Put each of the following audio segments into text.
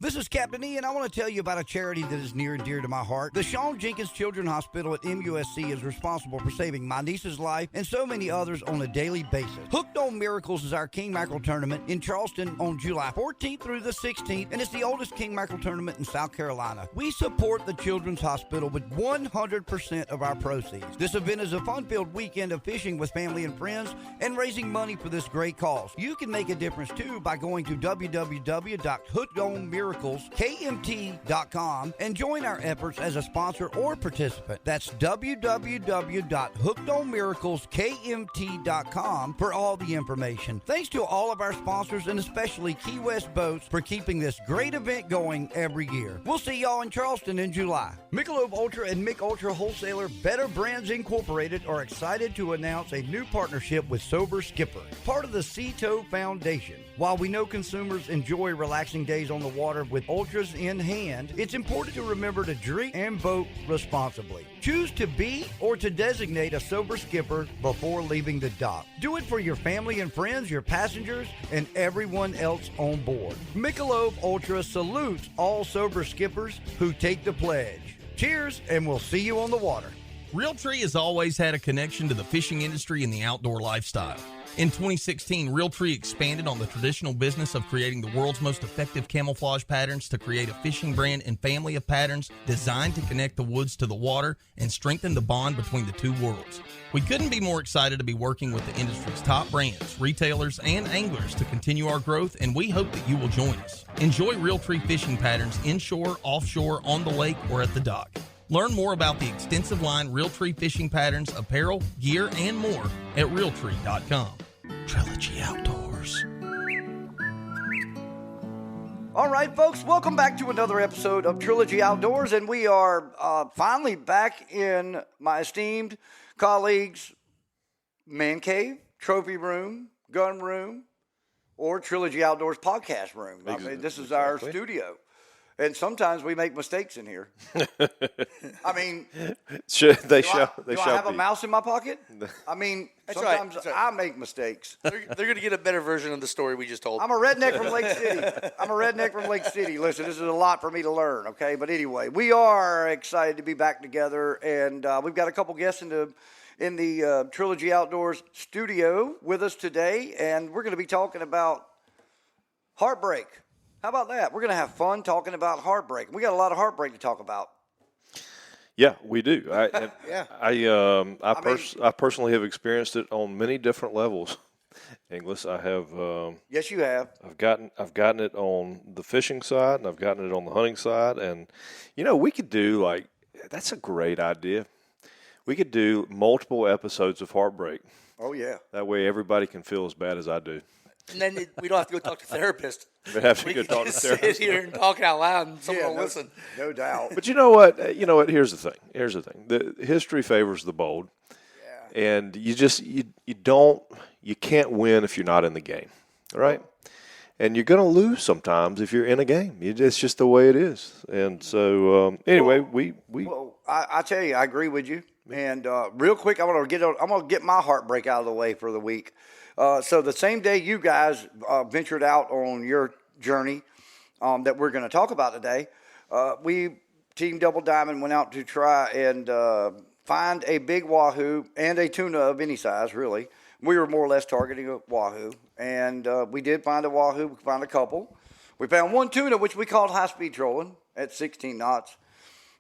This is Captain E, and I want to tell you about a charity that is near and dear to my heart. The Shawn Jenkins Children's Hospital at MUSC is responsible for saving my niece's life and so many others on a daily basis. Hooked on Miracles is our King Mackerel tournament in Charleston on July 14th through the 16th, and it's the oldest King Mackerel tournament in South Carolina. We support the Children's Hospital with 100% of our proceeds. This event is a fun-filled weekend of fishing with family and friends and raising money for this great cause. You can make a difference, too, by going to www.hookedonmiracleskmt.com and join our efforts as a sponsor or participant. That's www.hookedonmiracleskmt.com for all the information. Thanks to all of our sponsors and especially Key West Boats for keeping this great event going every year. We'll see y'all in Charleston in July. Michelob Ultra and Mick Ultra wholesaler Better Brands Incorporated are excited to announce a new partnership with Sober Skipper, part of the Sea-Tow Foundation. While we know consumers enjoy relaxing days on the water with ultras in hand, it's important to remember to drink and boat responsibly. Choose to be or to designate a sober skipper before leaving the dock. Do it for your family and friends, your passengers, and everyone else on board. Michelob Ultra salutes all sober skippers who take the pledge. Cheers, and we'll see you on the water. Realtree has always had a connection to the fishing industry and the outdoor lifestyle. In 2016, Realtree expanded on the traditional business of creating the world's most effective camouflage patterns to create a fishing brand and family of patterns designed to connect the woods to the water and strengthen the bond between the two worlds. We couldn't be more excited to be working with the industry's top brands, retailers, and anglers to continue our growth, and we hope that you will join us. Enjoy Realtree fishing patterns inshore, offshore, on the lake, or at the dock. Learn more about the extensive line Realtree fishing patterns, apparel, gear, and more at Realtree.com. Trilogy Outdoors. All right, folks, welcome back to another episode of Trilogy Outdoors, and we are finally back in my esteemed colleagues' man cave, trophy room, gun room, or Trilogy Outdoors podcast room. I mean, this is our studio. And sometimes we make mistakes in here. I mean, do I have a mouse in my pocket? I mean, sometimes I make mistakes. They're going to get a better version of the story we just told. I'm a redneck from Lake City. Listen, this is a lot for me to learn, okay? But anyway, we are excited to be back together, and we've got a couple guests in the Trilogy Outdoors studio with us today, and we're going to be talking about heartbreak. How about that? We're going to have fun talking about heartbreak. We got a lot of heartbreak to talk about. Yeah, we do. I personally have experienced it on many different levels. Inglis, I have. Yes, you have. I've gotten it on the fishing side, and I've gotten it on the hunting side, and we could do that's a great idea. We could do multiple episodes of heartbreak. Oh yeah. That way, everybody can feel as bad as I do. And then we don't have to go talk to therapists. We have to go talk to therapists. Sit here and talk out loud, and someone will listen. No doubt. But you know what? Here's the thing. The history favors the bold. Yeah. And you can't win if you're not in the game, right? And you're going to lose sometimes if you're in a game. It's just the way it is. And so, anyway, Well, I tell you, I agree with you. And real quick, I'm going to get my heartbreak out of the way for the week. So the same day you guys ventured out on your journey that we're going to talk about today, we, Team Double Diamond, went out to try and find a big wahoo and a tuna of any size, really. We were more or less targeting a wahoo, and we did find a wahoo. We found a couple. We found one tuna, which we called high-speed trolling at 16 knots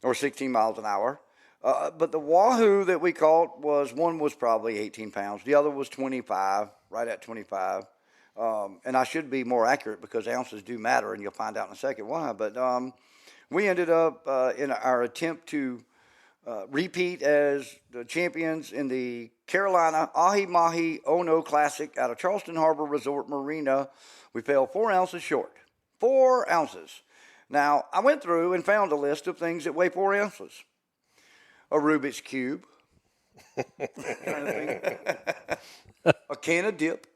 or 16 miles an hour. But the wahoo that we caught one was probably 18 pounds. The other was 25, right at 25. And I should be more accurate because ounces do matter, and you'll find out in a second why. But we ended up in our attempt to repeat as the champions in the Carolina Ahi Mahi Ono Classic out of Charleston Harbor Resort Marina. We fell 4 ounces short. 4 ounces. Now, I went through and found a list of things that weigh 4 ounces. A Rubik's Cube, a can of dip.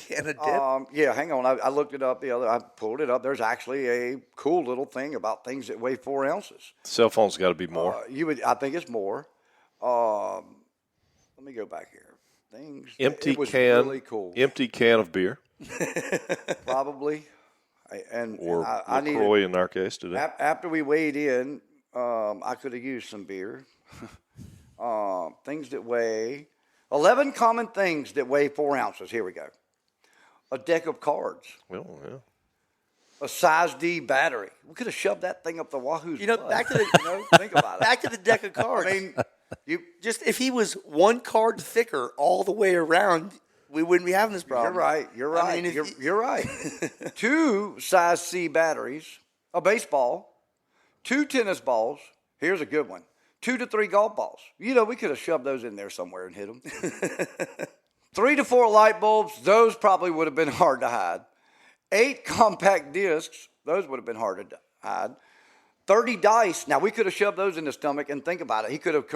Can of dip? Yeah, hang on. I looked it up I pulled it up. There's actually a cool little thing about things that weigh 4 ounces. Cell phone's got to be more. I think it's more. Let me go back here. It was really cool. Empty can of beer. Probably. Or I needed, LaCroix in our case today. after we weighed in, I could have used some beer. Things that weigh 11 common things that weigh 4 ounces. Here we go. A deck of cards. Well, yeah. A size D battery. We could have shoved that thing up the wahoo's butt. back to the think about it. back to the deck of cards. I mean, you. just if he was one card thicker all the way around, we wouldn't be having this problem. You're right. You're right. I mean, you're right. 2 size C batteries, a baseball, 2 tennis balls. Here's a good one. 2 to 3 golf balls. We could have shoved those in there somewhere and hit them. 3 to 4 light bulbs. Those probably would have been hard to hide. 8 compact discs. Those would have been hard to hide. 30 dice. Now, we could have shoved those in the stomach, and think about it. He could have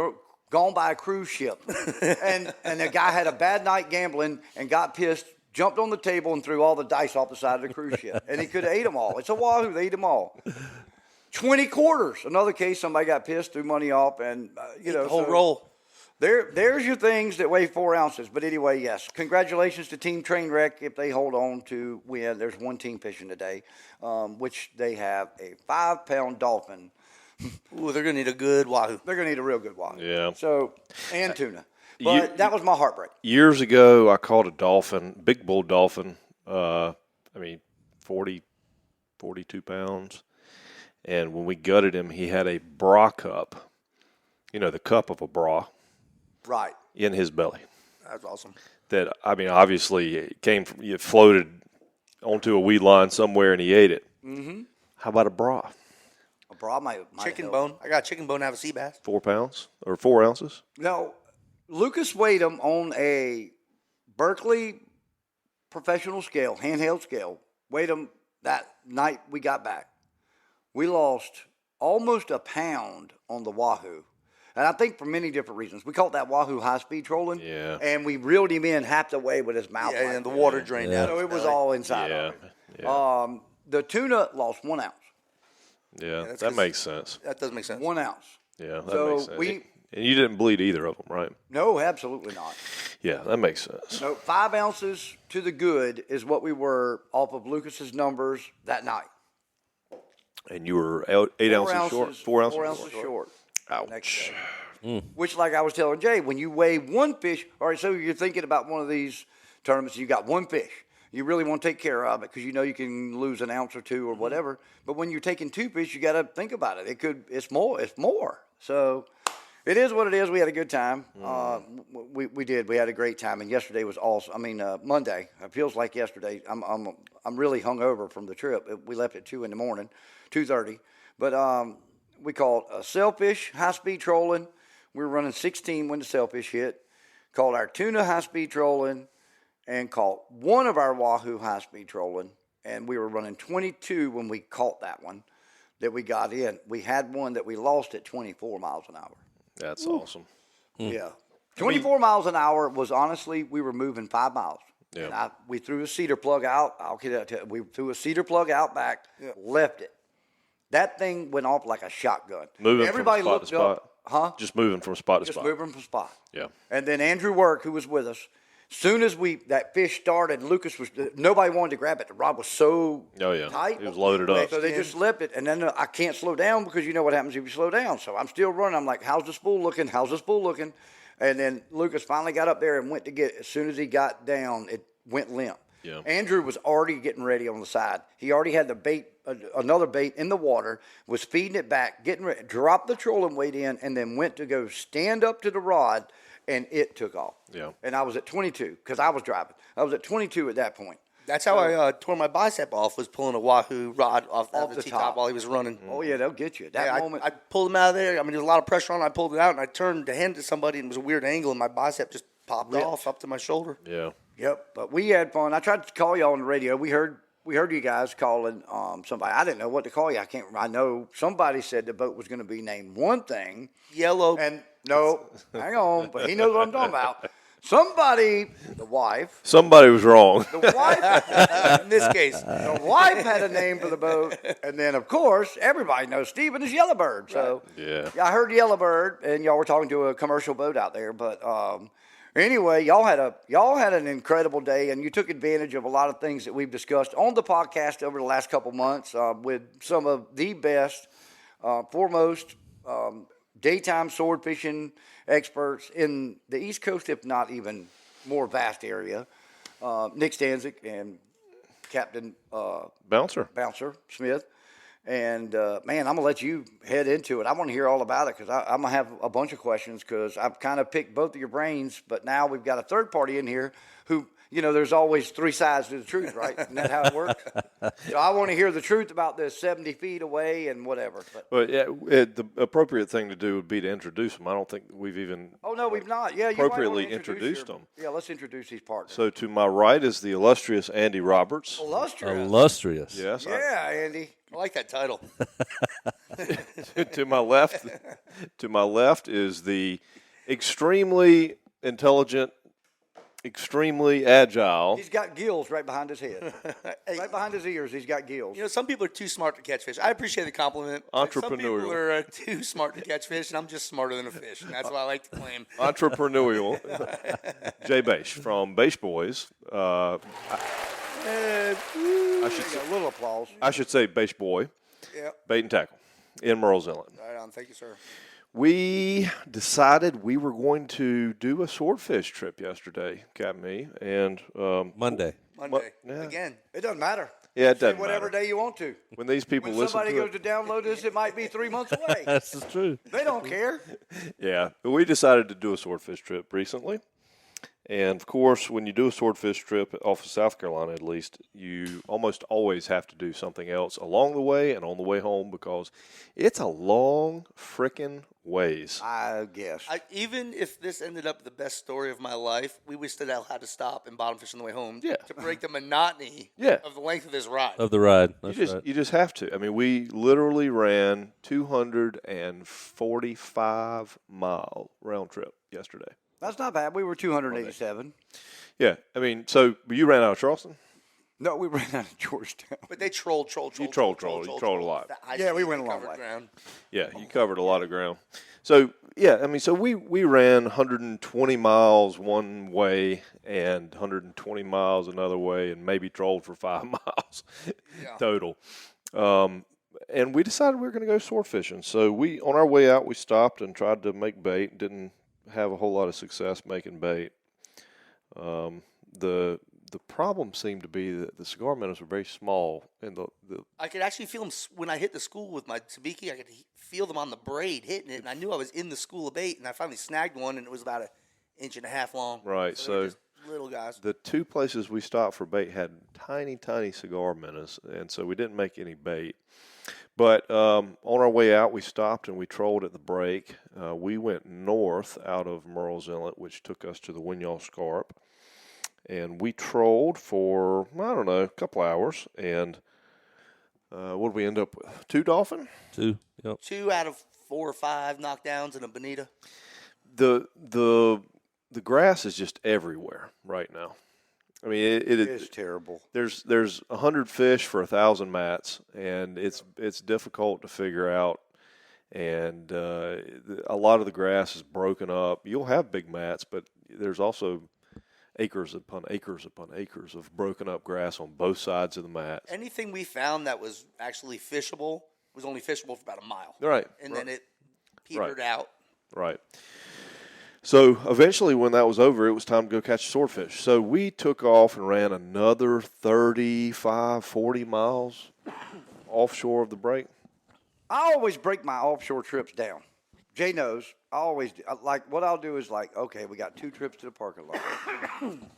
gone by a cruise ship. and the guy had a bad night gambling and got pissed, jumped on the table, and threw all the dice off the side of the cruise ship. And he could have ate them all. It's a wahoo. They eat them all. 20 quarters. Another case, somebody got pissed, threw money off, and, the whole roll. There's your things that weigh 4 ounces. But anyway, yes, congratulations to Team Trainwreck if they hold on to win. There's one team fishing today, which they have a 5-pound dolphin. Ooh, they're going to need a good wahoo. They're going to need a real good wahoo. Yeah. So, and tuna. But that was my heartbreak. Years ago, I caught a dolphin, big bull dolphin, 42 pounds. And when we gutted him, he had a bra cup, the cup of a bra. Right. In his belly. That's awesome. That, obviously it floated onto a weed line somewhere and he ate it. Mm-hmm. How about a bra? A bra might chicken help. bone. I got chicken bone to have a sea bass. 4 pounds or 4 ounces? No, Lucas weighed him on a Berkeley professional scale, handheld scale. Weighed him that night we got back. We lost almost a pound on the wahoo. And I think for many different reasons. We caught that wahoo high-speed trolling. Yeah. And we reeled him in half the way with his mouth. Yeah, and the water drained out. So it was all inside of him. Yeah. The tuna lost 1 ounce. Yeah, that makes sense. That does make sense. 1 ounce. Yeah, that So makes sense. we- And you didn't bleed either of them, right? No, absolutely not. Yeah, that makes sense. No, 5 ounces to the good is what we were off of Lucas's numbers that night. And you were 8 ounces short? 4 ounces? 4 ounces short. Ouch. Next day. Which, like I was telling Jay, when you weigh one fish, all right, so you're thinking about one of these tournaments, you got one fish. You really want to take care of it because you know you can lose an ounce or two or whatever. But when you're taking 2 fish, you got to think about it. It's more. So it is what it is. We had a good time. We did. We had a great time. And yesterday was awesome. Monday. It feels like yesterday. I'm really hungover from the trip. We left at 2 in the morning, 2:30. But we caught a sailfish, high-speed trolling. We were running 16 when the sailfish hit. Caught our tuna high-speed trolling and caught one of our wahoo high-speed trolling. And we were running 22 when we caught that one that we got in. We had one that we lost at 24 miles an hour. That's awesome. Yeah. 24 miles an hour was honestly, we were moving 5 miles. Yeah. And we threw a cedar plug out. We threw a cedar plug out back, left it. That thing went off like a shotgun. Moving Everybody from spot looked to spot. up. Huh? Just moving from spot to Just spot. moving from spot. Yeah. And then Andrew Work, who was with us, soon as that fish started, nobody wanted to grab it. The rod was so tight. It was loaded up. So they just left it. And then I can't slow down because you know what happens if you slow down. So I'm still running. I'm like, how's the spool looking? How's the spool looking? And then Lucas finally got up there and went to get it. As soon as he got down, it went limp. Yeah. Andrew was already getting ready on the side. He already had the bait, another bait in the water, was feeding it back, getting ready, dropped the trolling weight in, and then went to go stand up to the rod, and it took off. Yeah. And I was at 22 because I was driving. I was at 22 at that point. That's how I tore my bicep off, was pulling a wahoo rod off the T-top top while he was running. Oh, yeah, they'll get you. At that moment. I pulled him out of there. There was a lot of pressure on it. I pulled it out, and I turned to hand it to somebody, and it was a weird angle, and my bicep just popped off up to my shoulder. Yeah. Yep, but we had fun. I tried to call y'all on the radio. We heard you guys calling somebody. I didn't know what to call you. I know somebody said the boat was going to be named one thing. Yellow. And no, hang on, but he knows what I'm talking about. Somebody, the wife. Somebody was wrong. The wife, in this case. the wife had a name for the boat. And then, of course, everybody knows Stephen is Yellowbird. So Yeah. I heard Yellowbird, and y'all were talking to a commercial boat out there. But Anyway, y'all had an incredible day, and you took advantage of a lot of things that we've discussed on the podcast over the last couple months with some of the best, foremost daytime sword fishing experts in the East Coast, if not even more vast area. Nick Stanzik and Captain Bouncer Smith. And, man, I'm going to let you head into it. I want to hear all about it because I'm going to have a bunch of questions because I've kind of picked both of your brains, but now we've got a third party in here who, there's always three sides to the truth, right? Isn't that how it works? So I want to hear the truth about this 70 feet away and whatever. But yeah, the appropriate thing to do would be to introduce them. I don't think we've even Oh, no, we've not. Yeah, appropriately you might wanna introduced them. Yeah, let's introduce these partners. So to my right is the illustrious Andy Roberts. Illustrious. Yes. Yeah, Andy. I like that title. To my left is the extremely intelligent, extremely agile. He's got gills right behind his head. Right behind his ears, he's got gills. Some people are too smart to catch fish. I appreciate the compliment. Some Entrepreneurial. people are too smart to catch fish, and I'm just smarter than a fish, and that's what I like to claim. Entrepreneurial. Jay Bache from Bache Boys. I should say a little applause. I should say Bache Boy. Yep. Bait and Tackle in Merle's Inlet. Right on. Thank you, sir. We decided we were going to do a swordfish trip yesterday, Captain Me, and Monday. Yeah. Again. It doesn't matter. Yeah, it doesn't Say whatever matter. day you want to. When these people When listen somebody to goes it, to download this, it might be 3 months away. That's true. They don't care. yeah, we decided to do a swordfish trip recently. And, of course, when you do a swordfish trip off of South Carolina, at least, you almost always have to do something else along the way and on the way home because it's a long frickin' ways. I guess. Even if this ended up the best story of my life, we would still had to stop and bottom fish on the way home to break the monotony of the length of this ride. Of the ride. That's You just have to. I mean, we literally ran 245-mile round trip yesterday. That's not bad. We were 287. Yeah, I mean, so you ran out of Charleston? No, we ran out of Georgetown. But they trolled. You trolled a lot. Yeah, we went a long way. Ground. Yeah, you covered a lot of ground. So, yeah, I mean, so we ran 120 miles one way and 120 miles another way and maybe trolled for 5 miles total. And we decided we were going to go sword fishing. So on our way out, we stopped and tried to make bait. Didn't have a whole lot of success making bait. The problem seemed to be that the cigar minnows were very small, and I could actually feel them when I hit the school with my sabiki. I could feel them on the braid hitting it, and I knew I was in the school of bait. And I finally snagged one, and it was about 1.5 inches long. Right, so just little guys. The two places we stopped for bait had tiny cigar minnows, and so we didn't make any bait. But on our way out, we stopped and we trolled at the break. We went north out of Merle's Inlet, which took us to the Winyall Scarp. And we trolled for, I don't know, a couple hours. And what did we end up with? 2 dolphin? 2, yep. 2 out of 4 or 5 knockdowns in a bonita. The grass is just everywhere right now. I mean, it is terrible. There's 100 fish for 1,000 mats, and it's difficult to figure out. And a lot of the grass is broken up. You'll have big mats, but there's also acres upon acres upon acres of broken up grass on both sides of the mats. Anything we found that was actually fishable was only fishable for about a mile. Right. And then it petered out. Right. So eventually when that was over, it was time to go catch swordfish. So we took off and ran another 35, 40 miles offshore of the break. I always break my offshore trips down. Jay knows. I always do. Like, what I'll do is like, okay, we got 2 trips to the parking lot.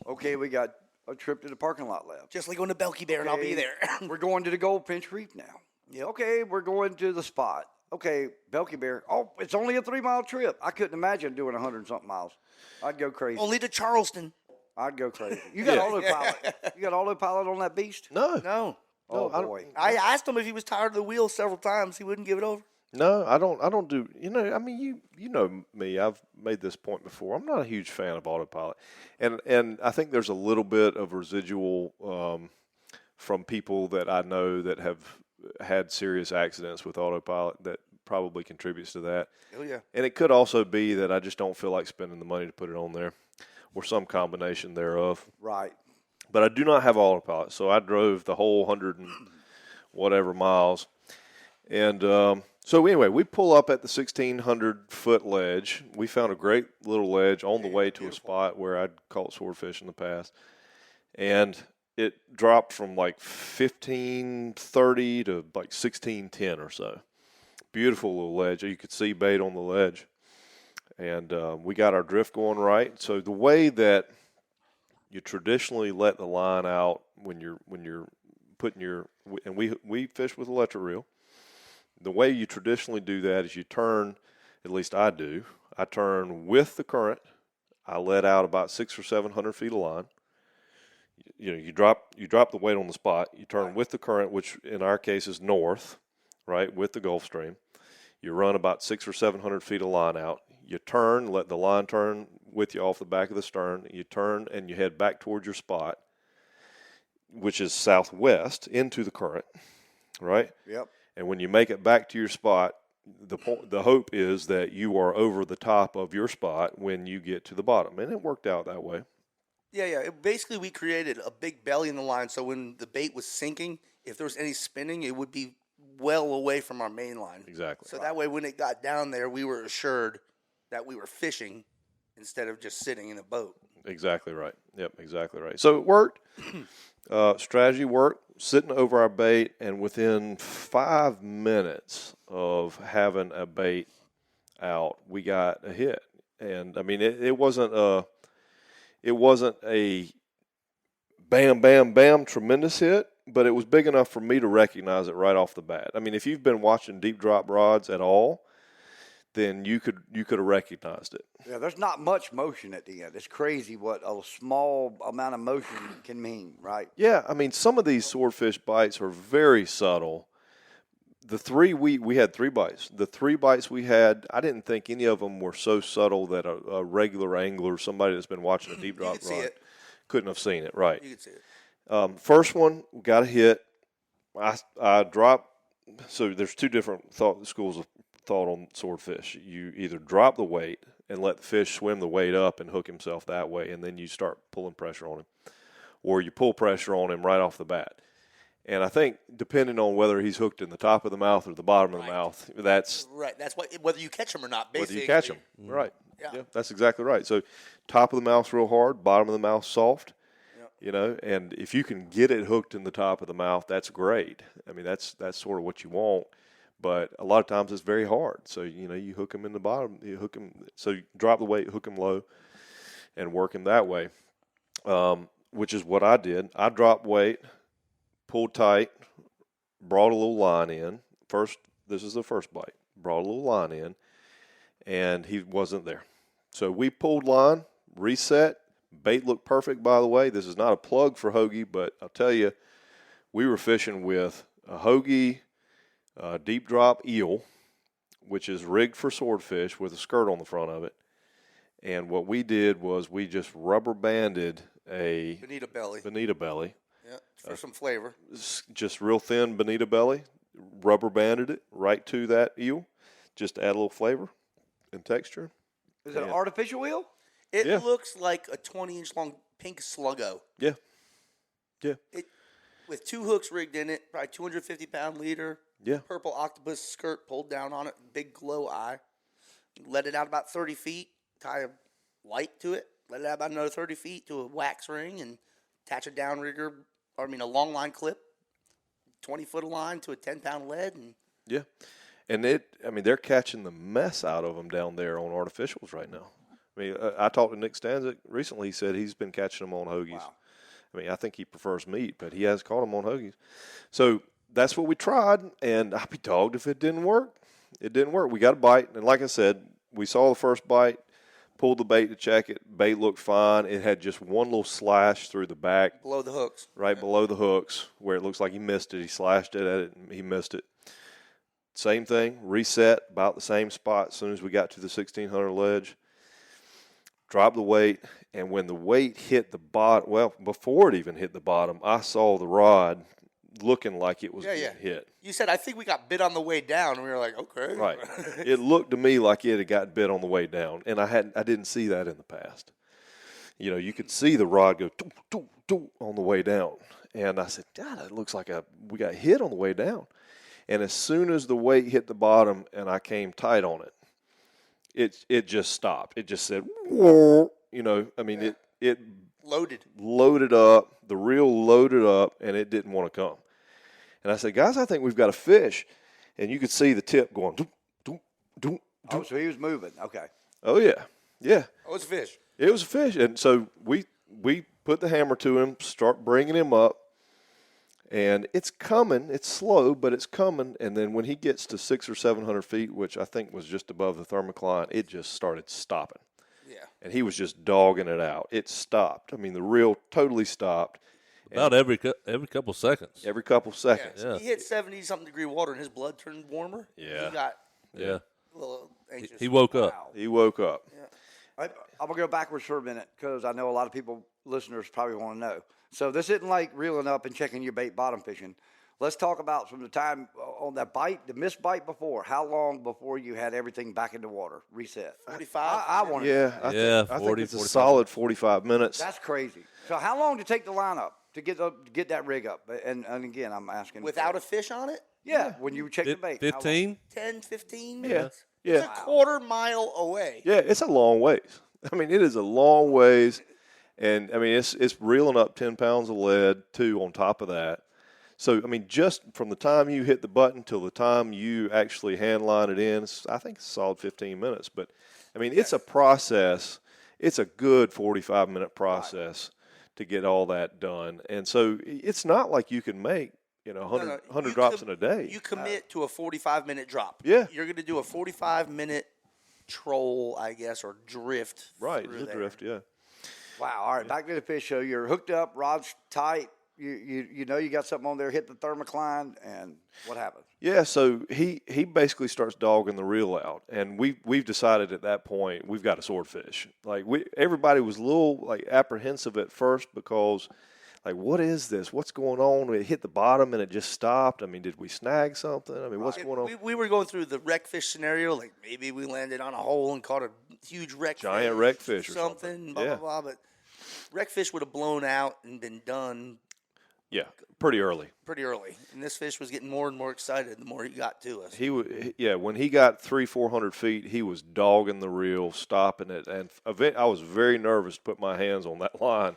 Okay, we got a trip to the parking lot left. Just like going to Belky Bear, and I'll be there. We're going to the Goldfinch Reef now. Yeah, okay, we're going to the spot. Okay, Belky Bear. Oh, it's only a 3-mile trip. I couldn't imagine doing 100-something miles. I'd go crazy. Only to Charleston. I'd go crazy. You got autopilot. You got autopilot on that beast? No. Oh, boy. I asked him if he was tired of the wheel several times. He wouldn't give it over. No, I don't do, I mean, you know me, I've made this point before. I'm not a huge fan of autopilot. And I think there's a little bit of residual from people that I know that have had serious accidents with autopilot that probably contributes to that. Oh, yeah. And it could also be that I just don't feel like spending the money to put it on there. or some combination thereof. Right. But I do not have autopilot, so I drove the whole 100 and whatever miles. And so anyway, we pull up at the 1,600-foot ledge. We found a great little ledge on the way to a spot where I'd caught swordfish in the past. And it dropped from like 1530 to like 1610 or so. Beautiful little ledge. You could see bait on the ledge. And we got our drift going right. So the way that you traditionally let the line out when you're putting your, and we fish with electric reel. The way you traditionally do that is you turn, at least I do, I turn with the current. I let out about 600 or 700 feet of line. You know, you drop the weight on the spot. You turn with the current, which in our case is north, right, with the Gulf Stream. You run about 600 or 700 feet of line out. You turn, let the line turn with you off the back of the stern. You turn and you head back towards your spot, which is southwest into the current, right? Yep. And when you make it back to your spot, the hope is that you are over the top of your spot when you get to the bottom. And it worked out that way. Yeah. Basically, we created a big belly in the line, so when the bait was sinking, if there was any spinning, it would be well away from our main line. Exactly. So that way, when it got down there, we were assured that we were fishing instead of just sitting in a boat. Exactly right. Yep, exactly right. So it worked. Strategy worked. Sitting over our bait, and within 5 minutes of having a bait out, we got a hit. And I mean, it wasn't a bam, bam, bam, tremendous hit, but it was big enough for me to recognize it right off the bat. I mean, if you've been watching deep drop rods at all, then you could have recognized it. Yeah, there's not much motion at the end. It's crazy what a small amount of motion can mean, right? Yeah, I mean, some of these swordfish bites are very subtle. We had 3 bites. The 3 bites we had, I didn't think any of them were so subtle that a regular angler, somebody that's been watching a deep drop rod, couldn't have seen it. Right. You could see it. First one, we got a hit. I dropped. So there's 2 different schools of thought on swordfish. You either drop the weight and let the fish swim the weight up and hook himself that way, and then you start pulling pressure on him, or you pull pressure on him right off the bat. And I think depending on whether he's hooked in the top of the mouth or the bottom of the mouth, that's right. That's whether you catch him or not. Basically, whether you catch him, right? Yeah, that's exactly right. So top of the mouth's real hard, bottom of the mouth soft. You know, and if you can get it hooked in the top of the mouth, that's great. I mean, that's sort of what you want. But a lot of times it's very hard. So, you know, you hook them in the bottom, you hook them. So you drop the weight, hook them low, and work them that way, which is what I did. I dropped weight, pulled tight, brought a little line in. This is the first bite. Brought a little line in, and he wasn't there. So we pulled line, reset. Bait looked perfect, by the way. This is not a plug for Hoagie, but I'll tell you, we were fishing with a Hoagie deep drop eel, which is rigged for swordfish with a skirt on the front of it. And what we did was we just rubber banded a bonita belly. Yeah, for some flavor. Just real thin bonita belly. Rubber banded it right to that eel, just to add a little flavor and texture. Is it an artificial eel? It looks like a 20-inch long pink sluggo. Yeah. Yeah. With 2 hooks rigged in it, probably 250-pound leader. Yeah. Purple octopus skirt pulled down on it, big glow eye. Let it out about 30 feet, tie a light to it, let it out about another 30 feet to a wax ring, and attach a a long line clip, 20-foot of line to a 10-pound lead. Yeah. And they're catching the mess out of them down there on artificials right now. I mean, I talked to Nick Stanzik recently. He said he's been catching them on Hoagies. Wow. I mean, I think he prefers meat, but he has caught them on Hoagies. So that's what we tried, and I'd be dogged if it didn't work. It didn't work. We got a bite, and like I said, we saw the first bite, pulled the bait to check it. Bait looked fine. It had just one little slash through the back. Below the hooks. Right below the hooks, where it looks like he missed it. He slashed it at it, and he missed it. Same thing, reset, about the same spot as soon as we got to the 1,600 ledge. Dropped the weight, and when the weight hit the bottom, well, before it even hit the bottom, I saw the rod looking like it was getting hit. You said, I think we got bit on the way down, and we were like, okay. Right. It looked to me like it had got bit on the way down, and I didn't see that in the past. you could see the rod go doo, doo, doo on the way down. And I said, God, it looks like we got hit on the way down. And as soon as the weight hit the bottom and I came tight on it, it just stopped. It just said, whoa, it loaded up, the reel loaded up, and it didn't want to come. And I said, guys, I think we've got a fish. And you could see the tip going, doo, doo, doo, doo. Oh, so he was moving. Okay. Oh, yeah. Yeah. Oh, it's a fish. It was a fish. And so we put the hammer to him, start bringing him up. And it's coming. It's slow, but it's coming. And then when he gets to 600 or 700 feet, which I think was just above the thermocline, it just started stopping. Yeah. And he was just dogging it out. It stopped. I mean, the reel totally stopped. About every couple seconds. Every couple seconds. Yeah. He hit 70-something degree water, and his blood turned warmer. Yeah. He got Yeah. a little anxious. He woke up. Wow. He woke up. I'm going to go backwards for a minute because I know a lot of people, listeners, probably want to know. So this isn't like reeling up and checking your bait bottom fishing. Let's talk about from the time on that bite, the missed bite before. How long before you had everything back in the water, reset? 45. I want to. Yeah. I think it's a solid 45 minutes. That's crazy. So how long did it take the line up to get that rig up? And again, I'm asking. Without a fish on it? Yeah, when you check the bait. 15? 10, 15 Yeah. minutes? Yeah. It's a quarter-mile away. Yeah, it's a long ways. I mean, it is a long ways. And, I mean, it's reeling up 10 pounds of lead, too, on top of that. So, I mean, just from the time you hit the button till the time you actually hand line it in, I think it's a solid 15 minutes. But, I mean, it's a process. It's a good 45-minute process to get all that done. And so it's not like you can make, 100 drops in a day. You commit to a 45-minute drop. Yeah. You're going to do a 45-minute troll, I guess, or drift. Right, through the there. drift, yeah. Wow. All right, back to the fish show. You're hooked up, rod's tight. You know you got something on there, hit the thermocline, and what happens? Yeah, so he basically starts dogging the reel out, and we've decided at that point we've got a swordfish. Like everybody was a little apprehensive at first because what is this? What's going on? It hit the bottom and it just stopped. I mean, did we snag something? I mean, what's going on? We were going through the wreckfish scenario, like maybe we landed on a hole and caught a huge wreckfish. Giant wreckfish or something. Blah, Yeah. blah, blah. But wreckfish would have blown out and been done Yeah, pretty early. pretty early. And this fish was getting more and more excited the more he got to us. When he got 300-400 feet, he was dogging the reel, stopping it, and I was very nervous to put my hands on that line.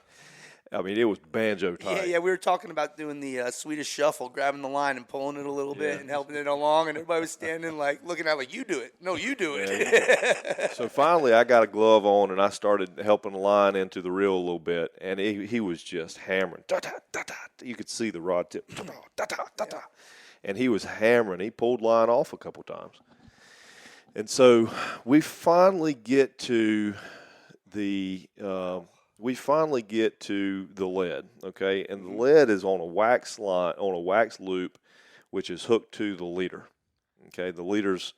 I mean, it was banjo tight. Yeah, we were talking about doing the Swedish shuffle, grabbing the line and pulling it a little bit and helping it along, and everybody was standing looking at you do it. No, you do it. So finally, I got a glove on, and I started helping the line into the reel a little bit, and he was just hammering. Da, da, da, da. You could see the rod tip. Da, da, da, da, da, da. And he was hammering. He pulled line off a couple times. And so we finally get to the lead, okay? And the lead is on a wax line, on a wax loop, which is hooked to the leader, okay? The leader's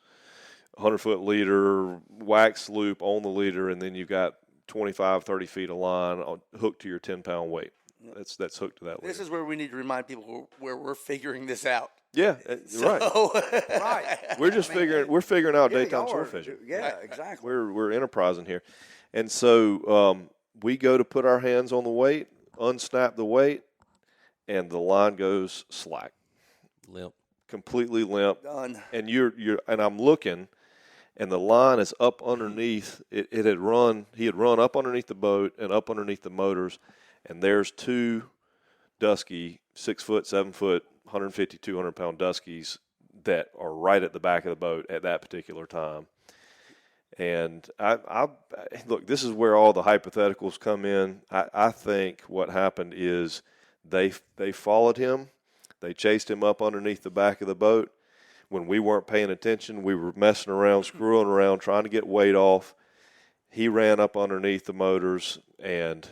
100-foot leader, wax loop on the leader, and then you've got 25, 30 feet of line hooked to your 10-pound weight. That's hooked to that leader. This is where we need to remind people where we're figuring this out. Yeah, right. Right. We're just figuring out daytime y'all sword are- fishing. Yeah, exactly. We're enterprising here. And so we go to put our hands on the weight, unsnap the weight, and the line goes slack. Limp. Completely limp. Done. And and I'm looking, and the line is up underneath. He had run up underneath the boat and up underneath the motors, and there's two dusky 6 foot, 7 foot, 150, 200 pound duskies that are right at the back of the boat at that particular time. And I look, this is where all the hypotheticals come in. I think what happened is they followed him. They chased him up underneath the back of the boat. When we weren't paying attention, we were messing around, screwing around, trying to get weight off. He ran up underneath the motors and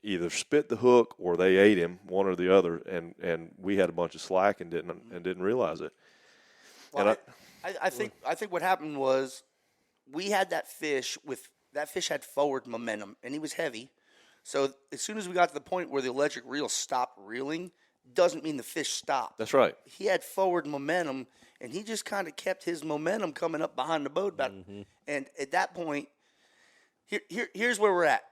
either spit the hook or they ate him, one or the other, and we had a bunch of slack and didn't realize it. Well, And I think what happened was we had that fish had forward momentum and he was heavy. So as soon as we got to the point where the electric reel stopped reeling, doesn't mean the fish stopped. That's right. He had forward momentum and he just kind of kept his momentum coming up behind the boat. And at that point, here's where we're at.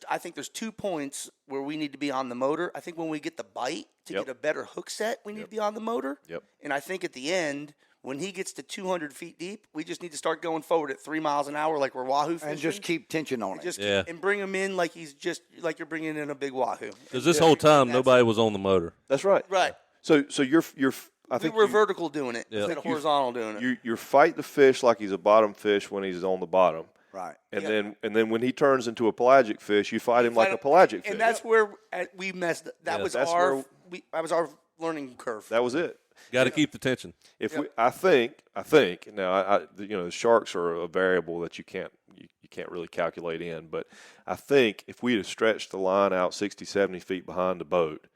I think there's 2 points where we need to be on the motor. I think when we get the bite to Yep. get a better hook set, we need to be on the motor. Yep. And I think at the end, when he gets to 200 feet deep, we just need to start going forward at 3 miles an hour like we're wahoo fishing. And just keep tension on it. Just Yeah. and bring him in like he's just like you're bringing in a big wahoo. Because this whole time, nobody was on the motor. That's right. Right. So you're I We think were vertical doing it Yeah. instead of horizontal doing it. you're fight the fish like he's a bottom fish when he's on the bottom. Right. And then when he turns into a pelagic fish, you fight him like a pelagic fish. And that's where we messed. That was that's our. where- That was our learning curve. that was it. Got to keep the tension. If I think now, the sharks are a variable that you can't really calculate in, but I think if we'd have stretched the line out 60, 70 feet behind the boat,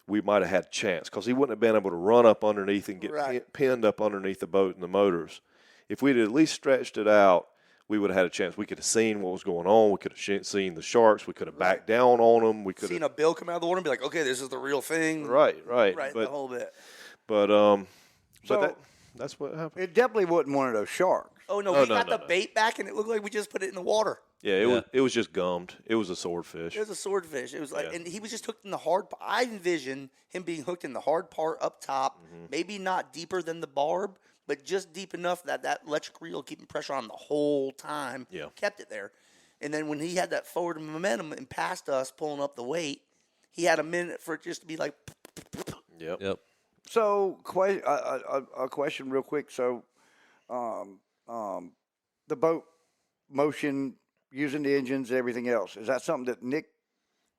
we might have had a chance because he wouldn't have been able to run up underneath and get Right. pinned up underneath the boat and the motors. If we'd at least stretched it out, we would have had a chance. We could have seen what was going on. We could have seen the sharks. We could have backed down on them. We could Seen have a bill come out of the water and be like, okay, this is the real thing. right, Right. but The whole bit. but So- that's what happened. It definitely wasn't one of those sharks. Oh no, Oh, we no, got no, the no. bait back and it looked like we just put it in the water. Yeah, it was just gummed. It was a swordfish. It was a swordfish. It was like, Yeah. and he was just hooked in the hard. I envision him being hooked in the hard part up top, Mm-hmm. maybe not deeper than the barb, but just deep enough that electric reel keeping pressure on the whole time. Yeah. Kept it there, and then when he had that forward momentum and passed us, pulling up the weight, he had a minute for it just to be like, Yep. Yep. So, a question real quick. So, the boat motion, using the engines, everything else, is that something that Nick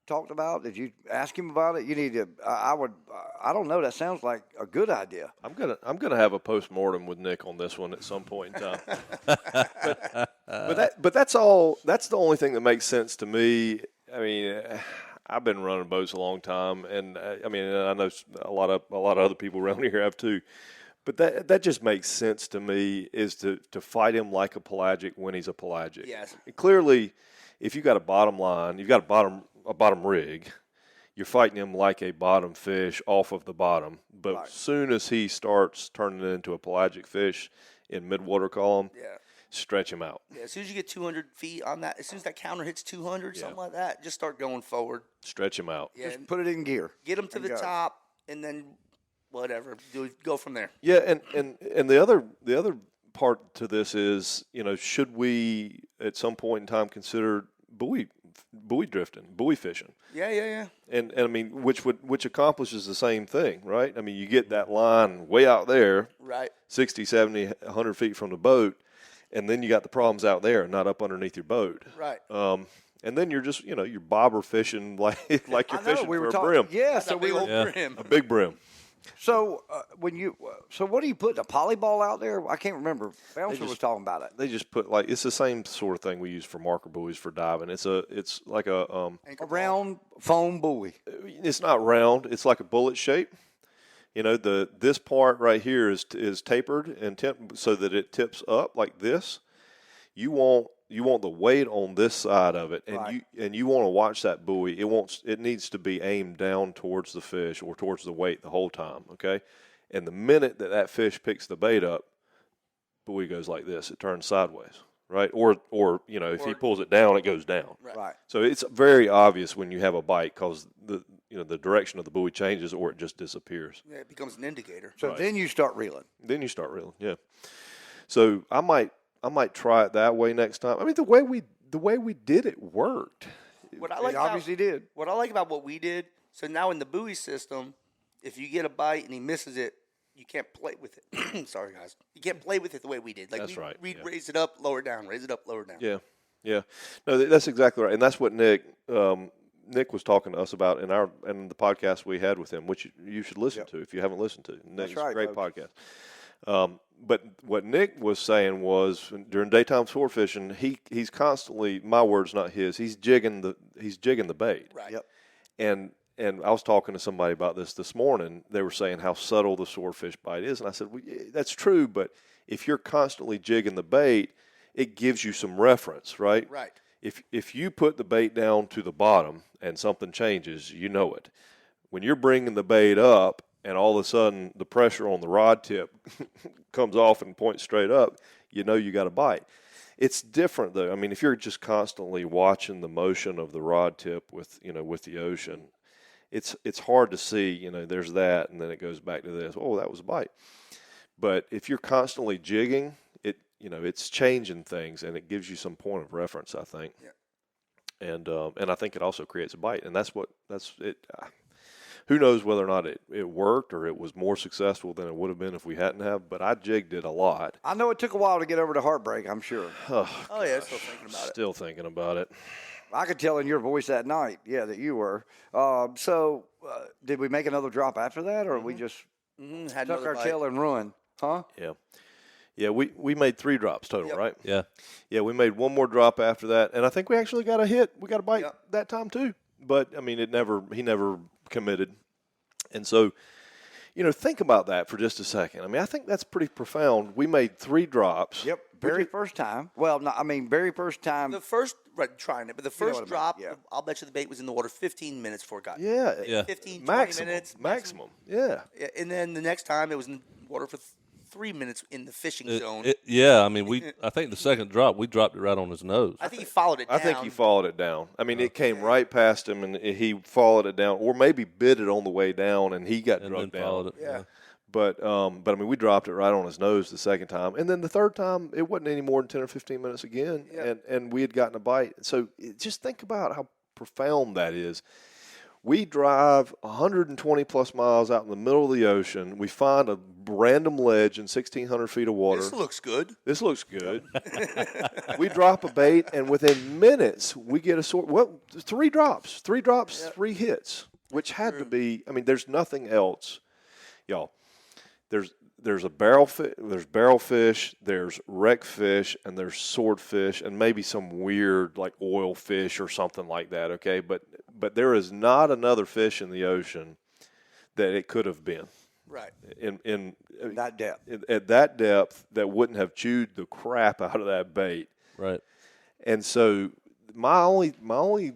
talked about? Did you ask him about it? You need to. I don't know. That sounds like a good idea. I'm gonna have a postmortem with Nick on this one at some point in time. but that's all. That's the only thing that makes sense to me. I mean, I've been running boats a long time, and I mean, I know a lot of other people around here have too. But that just makes sense to me is to fight him like a pelagic when he's a pelagic. Yes. And clearly, if you got a bottom line, you've got a bottom rig. You're fighting him like a bottom fish off of the bottom. But as soon as he starts turning it into a pelagic fish in mid-water column, yeah. stretch him out. Yeah, as soon as you get 200 feet on that, as soon as that counter hits 200, something like that, just start going forward. Stretch him out. Yeah, Just put it in gear. get them to and the go. top, and then whatever, go from there. Yeah, and the other part to this is, should we at some point in time consider buoy drifting, buoy fishing? Yeah. And I mean, which accomplishes the same thing, right? I mean, you get that line way out there, Right. 60, 70, 100 feet from the boat, and then you got the problems out there, not up underneath your boat. Right. And then you're just, you're bobber fishing like you're I know, fishing we for were a talking. brim, Yeah. That's So a big old Yeah. brim. a big brim. So what do you put, a polyball out there? I can't remember. Bouncer was talking about it. They just put it's the same sort of thing we use for marker buoys for diving. It's like a A round foam buoy. it's not round. It's like a bullet shape. This part right here is tapered and so that it tips up like this. You want the weight on this side of it, and Right. you want to watch that buoy. It needs to be aimed down towards the fish or towards the weight the whole time. Okay, and the minute that fish picks the bait up, buoy goes like this. It turns sideways, right? Or if he pulls it down, it goes down. Right. So it's very obvious when you have a bite because the direction of the buoy changes or it just disappears. Yeah, it becomes an indicator. So then you start reeling. Then you start reeling. Yeah. So I might try it that way next time. I mean, the way we did it worked. What I It like obviously did. What I like about what we did, so now in the buoy system, if you get a bite and he misses it, you can't play with it. Sorry, guys. You can't play with it the way we did. Like That's right, We'd yeah. raise it up, lower down, raise it up, lower down. Yeah. Yeah. No, that's exactly right. And that's what Nick was talking to us about in the podcast we had with him, which you should listen to if you haven't listened to. Nick's right, a great folks. podcast. But what Nick was saying was during daytime sword fishing, he's constantly, my words not his, he's jigging the bait. Right. Yep. And I was talking to somebody about this morning. They were saying how subtle the swordfish bite is, and I said, well, yeah, that's true. But if you're constantly jigging the bait, it gives you some reference, right? Right. If you put the bait down to the bottom and something changes, you know it. When you're bringing the bait up and all of a sudden the pressure on the rod tip comes off and points straight up, you know you got a bite. It's different though. I mean, if you're just constantly watching the motion of the rod tip with the ocean, it's hard to see. There's that, and then it goes back to this. Oh, that was a bite. But if you're constantly jigging, it's changing things, and it gives you some point of reference, I think. Yeah. And I think it also creates a bite, and that's it. Who knows whether or not it worked or it was more successful than it would have been if we hadn't have, but I jigged it a lot. I know it took a while to get over the heartbreak, I'm sure. Oh yeah, still thinking about it. Still thinking about it. I could tell in your voice that night, that you were. So did we make another drop after that, or we just Had tuck another our bite. tail and run? Huh? Yeah. Yeah, we made 3 drops total, Yep. right? Yeah. Yeah, we made one more drop after that, and I think we actually got a hit. We got a bite Yep. that time too. But I mean, he never committed. And so, think about that for just a second. I mean, I think that's pretty profound. We made 3 drops. Yep. Very first time. Well, no, I mean, very first time. The first trying it, but the know first what I mean, drop, yeah. I'll bet you the bait was in the water 15 minutes before it got Yeah. Yeah. 15, 20 Maximum. minutes. Maximum. Yeah. Yeah, and then the next time it was in the water for 3 minutes in the fishing zone. Yeah, I mean, I think the second drop, we dropped it right on his nose. I think he followed it down. I think he followed it down. I mean, it came right past him, and he followed it down, or maybe bit it on the way down, and he got and drugged then down. followed it. Yeah. But I mean, we dropped it right on his nose the second time, and then the third time it wasn't any more than 10 or 15 minutes again, and we had gotten a bite. So just think about how profound that is. We drive 120 plus miles out in the middle of the ocean. We find a random ledge in 1,600 feet of water. This looks good. This looks good. We drop a bait, and within minutes we get a sort. Well, 3 drops, 3 hits, which had to be. I mean, there's nothing else, y'all. There's a barrelfish, there's wreck fish, and there's swordfish, and maybe some weird like oil fish or something like that. Okay, but there is not another fish in the ocean that it could have been. Right. In that depth. at that depth, that wouldn't have chewed the crap out of that bait. Right. And so my only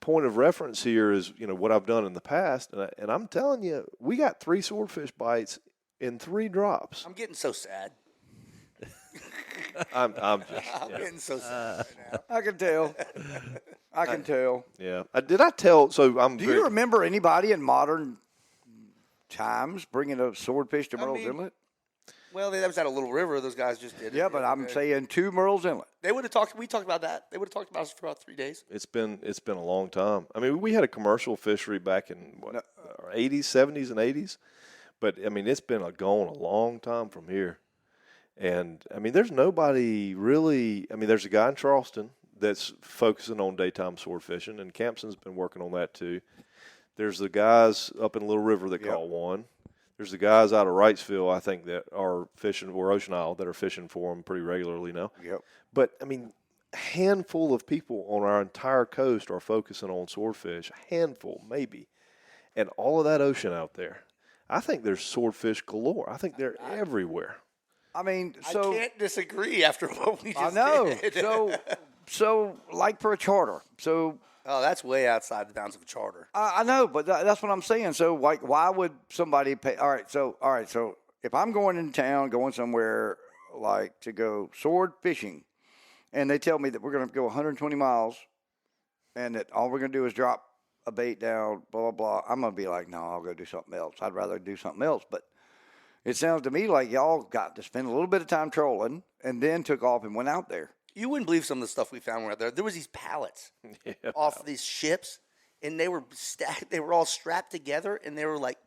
point of reference here is what I've done in the past, and I'm telling you, we got 3 swordfish bites in 3 drops. I'm getting so sad. I'm just I'm getting so sad right now. I can tell. I can tell. yeah. Did I tell? So I'm. Do you remember anybody in modern times bringing a swordfish to Merle's mean, Inlet? Well, that was at a little river. Those guys just did it. Yeah, but I'm saying to Merle's Inlet. They would have talked. We talked about that. They would have talked about us for about 3 days. It's been a long time. I mean, we had a commercial fishery back in 80s, 70s, and 80s. But, I mean, it's been gone a long time from here. And, I mean, there's nobody really – I mean, there's a guy in Charleston that's focusing on daytime sword fishing, and Campson's been working on that too. There's the guys up in Little River that caught one. There's the guys out of Wrightsville, I think, that are fishing – or Ocean Isle that are fishing for them pretty regularly now. Yep. But, I mean, a handful of people on our entire coast are focusing on swordfish. A handful, maybe. And all of that ocean out there. I think there's swordfish galore. I think they're everywhere. I mean, I so can't disagree after what we just I know. did. So like for a charter. So Oh, that's way outside the bounds of a charter. I know, but that's what I'm saying. So like, why would somebody pay? All right. So if I'm going in town, going somewhere like to go sword fishing, and they tell me that we're going to go 120 miles, and that all we're going to do is drop a bait down, blah, blah, blah. I'm going to be like, no, I'll go do something else. I'd rather do something else. But it sounds to me like y'all got to spend a little bit of time trolling and then took off and went out there. You wouldn't believe some of the stuff we found out there. There was these pallets off these ships, and they were stacked. They were all strapped together, and they were like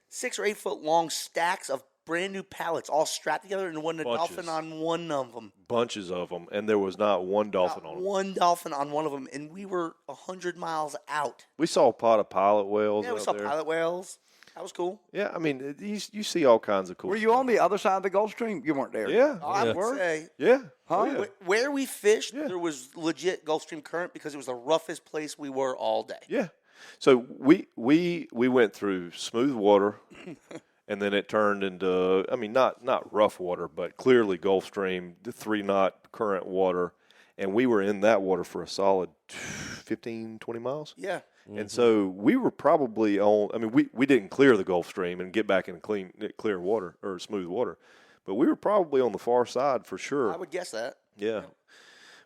6 or 8 foot long stacks of brand new pallets, all strapped together, and wasn't a dolphin on one of them. Bunches of them, and there was not one dolphin on them. One dolphin on one of them, and we were 100 miles out. We saw a pot of pilot whales Yeah, we out saw there. pilot whales. That was cool. Yeah, I mean, you see all kinds of cool Were you on the other side of the Gulf Stream? You weren't there. Yeah. I would say Yeah. Huh? Oh, yeah. where we fished, Yeah. there was legit Gulf Stream current because it was the roughest place we were all day. Yeah. So we went through smooth water, and then it turned into, I mean, not rough water, but clearly Gulf Stream, the 3-knot current water, and we were in that water for a solid 15, 20 miles. Yeah. And so we were probably on, I mean, we didn't clear the Gulf Stream and get back in clear water or smooth water, but we were probably on the far side for sure. I would guess that. Yeah.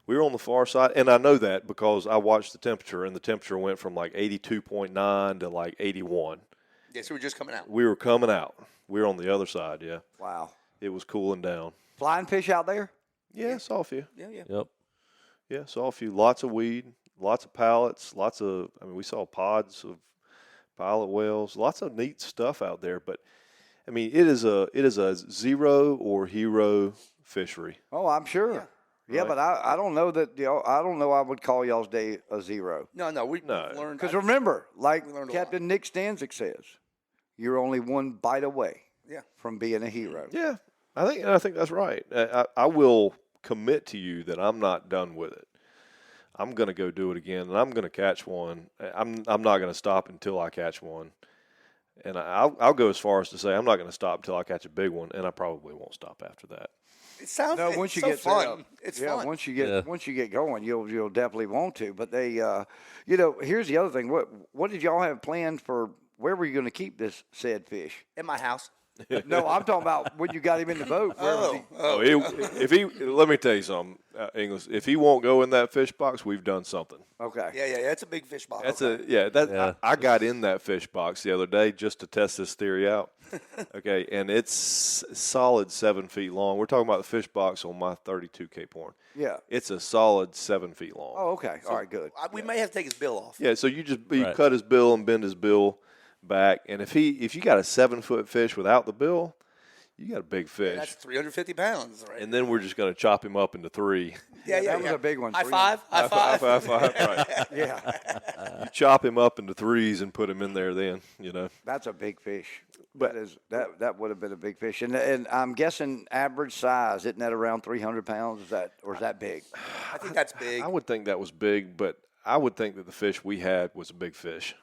We were on the far side, and I know that because I watched the temperature, and the temperature went from like 82.9 to like 81. Yeah, so we're just coming out. We were coming out. We were on the other side, yeah. Wow. It was cooling down. Flying fish out there? Yeah, saw a few. Yeah. Yep. Yeah, saw a few. Lots of weed, lots of pallets, we saw pods of pilot whales, lots of neat stuff out there. But, I mean, it is a zero or hero fishery. Oh, I'm sure. Yeah, Right. but I don't know that I don't know I would call y'all's day a zero. No, we've No. learned. Because remember, like We learned a Captain Nick Stanzik says, you're only one bite away Yeah. from being a hero. Yeah, I think that's right. I will commit to you that I'm not done with it. I'm going to go do it again, and I'm going to catch one. I'm not going to stop until I catch one. And I'll go as far as to say I'm not going to stop until I catch a big one, and I probably won't stop after that. It sounds No, it's once you so get fun. It's yeah, fun. once you get going, you'll definitely want to. But they, here's the other thing. What did y'all have planned for? Where were you going to keep this said fish? In my house. No, I'm talking about when you got him in the boat. Where was he? Let me tell you something, English. If he won't go in that fish box, we've done something. Okay. Yeah. It's a big fish box. I got in that fish box the other day just to test this theory out. Okay, and it's solid 7 feet long. We're talking about the fish box on my 32 Cape Horn. Yeah. It's a solid 7 feet long. Oh, okay. All right. Good. We may have to take his bill off. Yeah, so you Right. cut his bill and bend his bill back, and if you got a 7-foot fish without the bill, you got a big fish. That's 350 pounds, right? And then we're just going to chop him up into 3. Yeah. That was a big one. High five. Right. Yeah. You chop him up into 3s and put him in there. Then That's a big fish. That would have been a big fish, and I'm guessing average size isn't that around 300 pounds? Is that big? I think that's big. I would think that was big, but I would think that the fish we had was a big fish.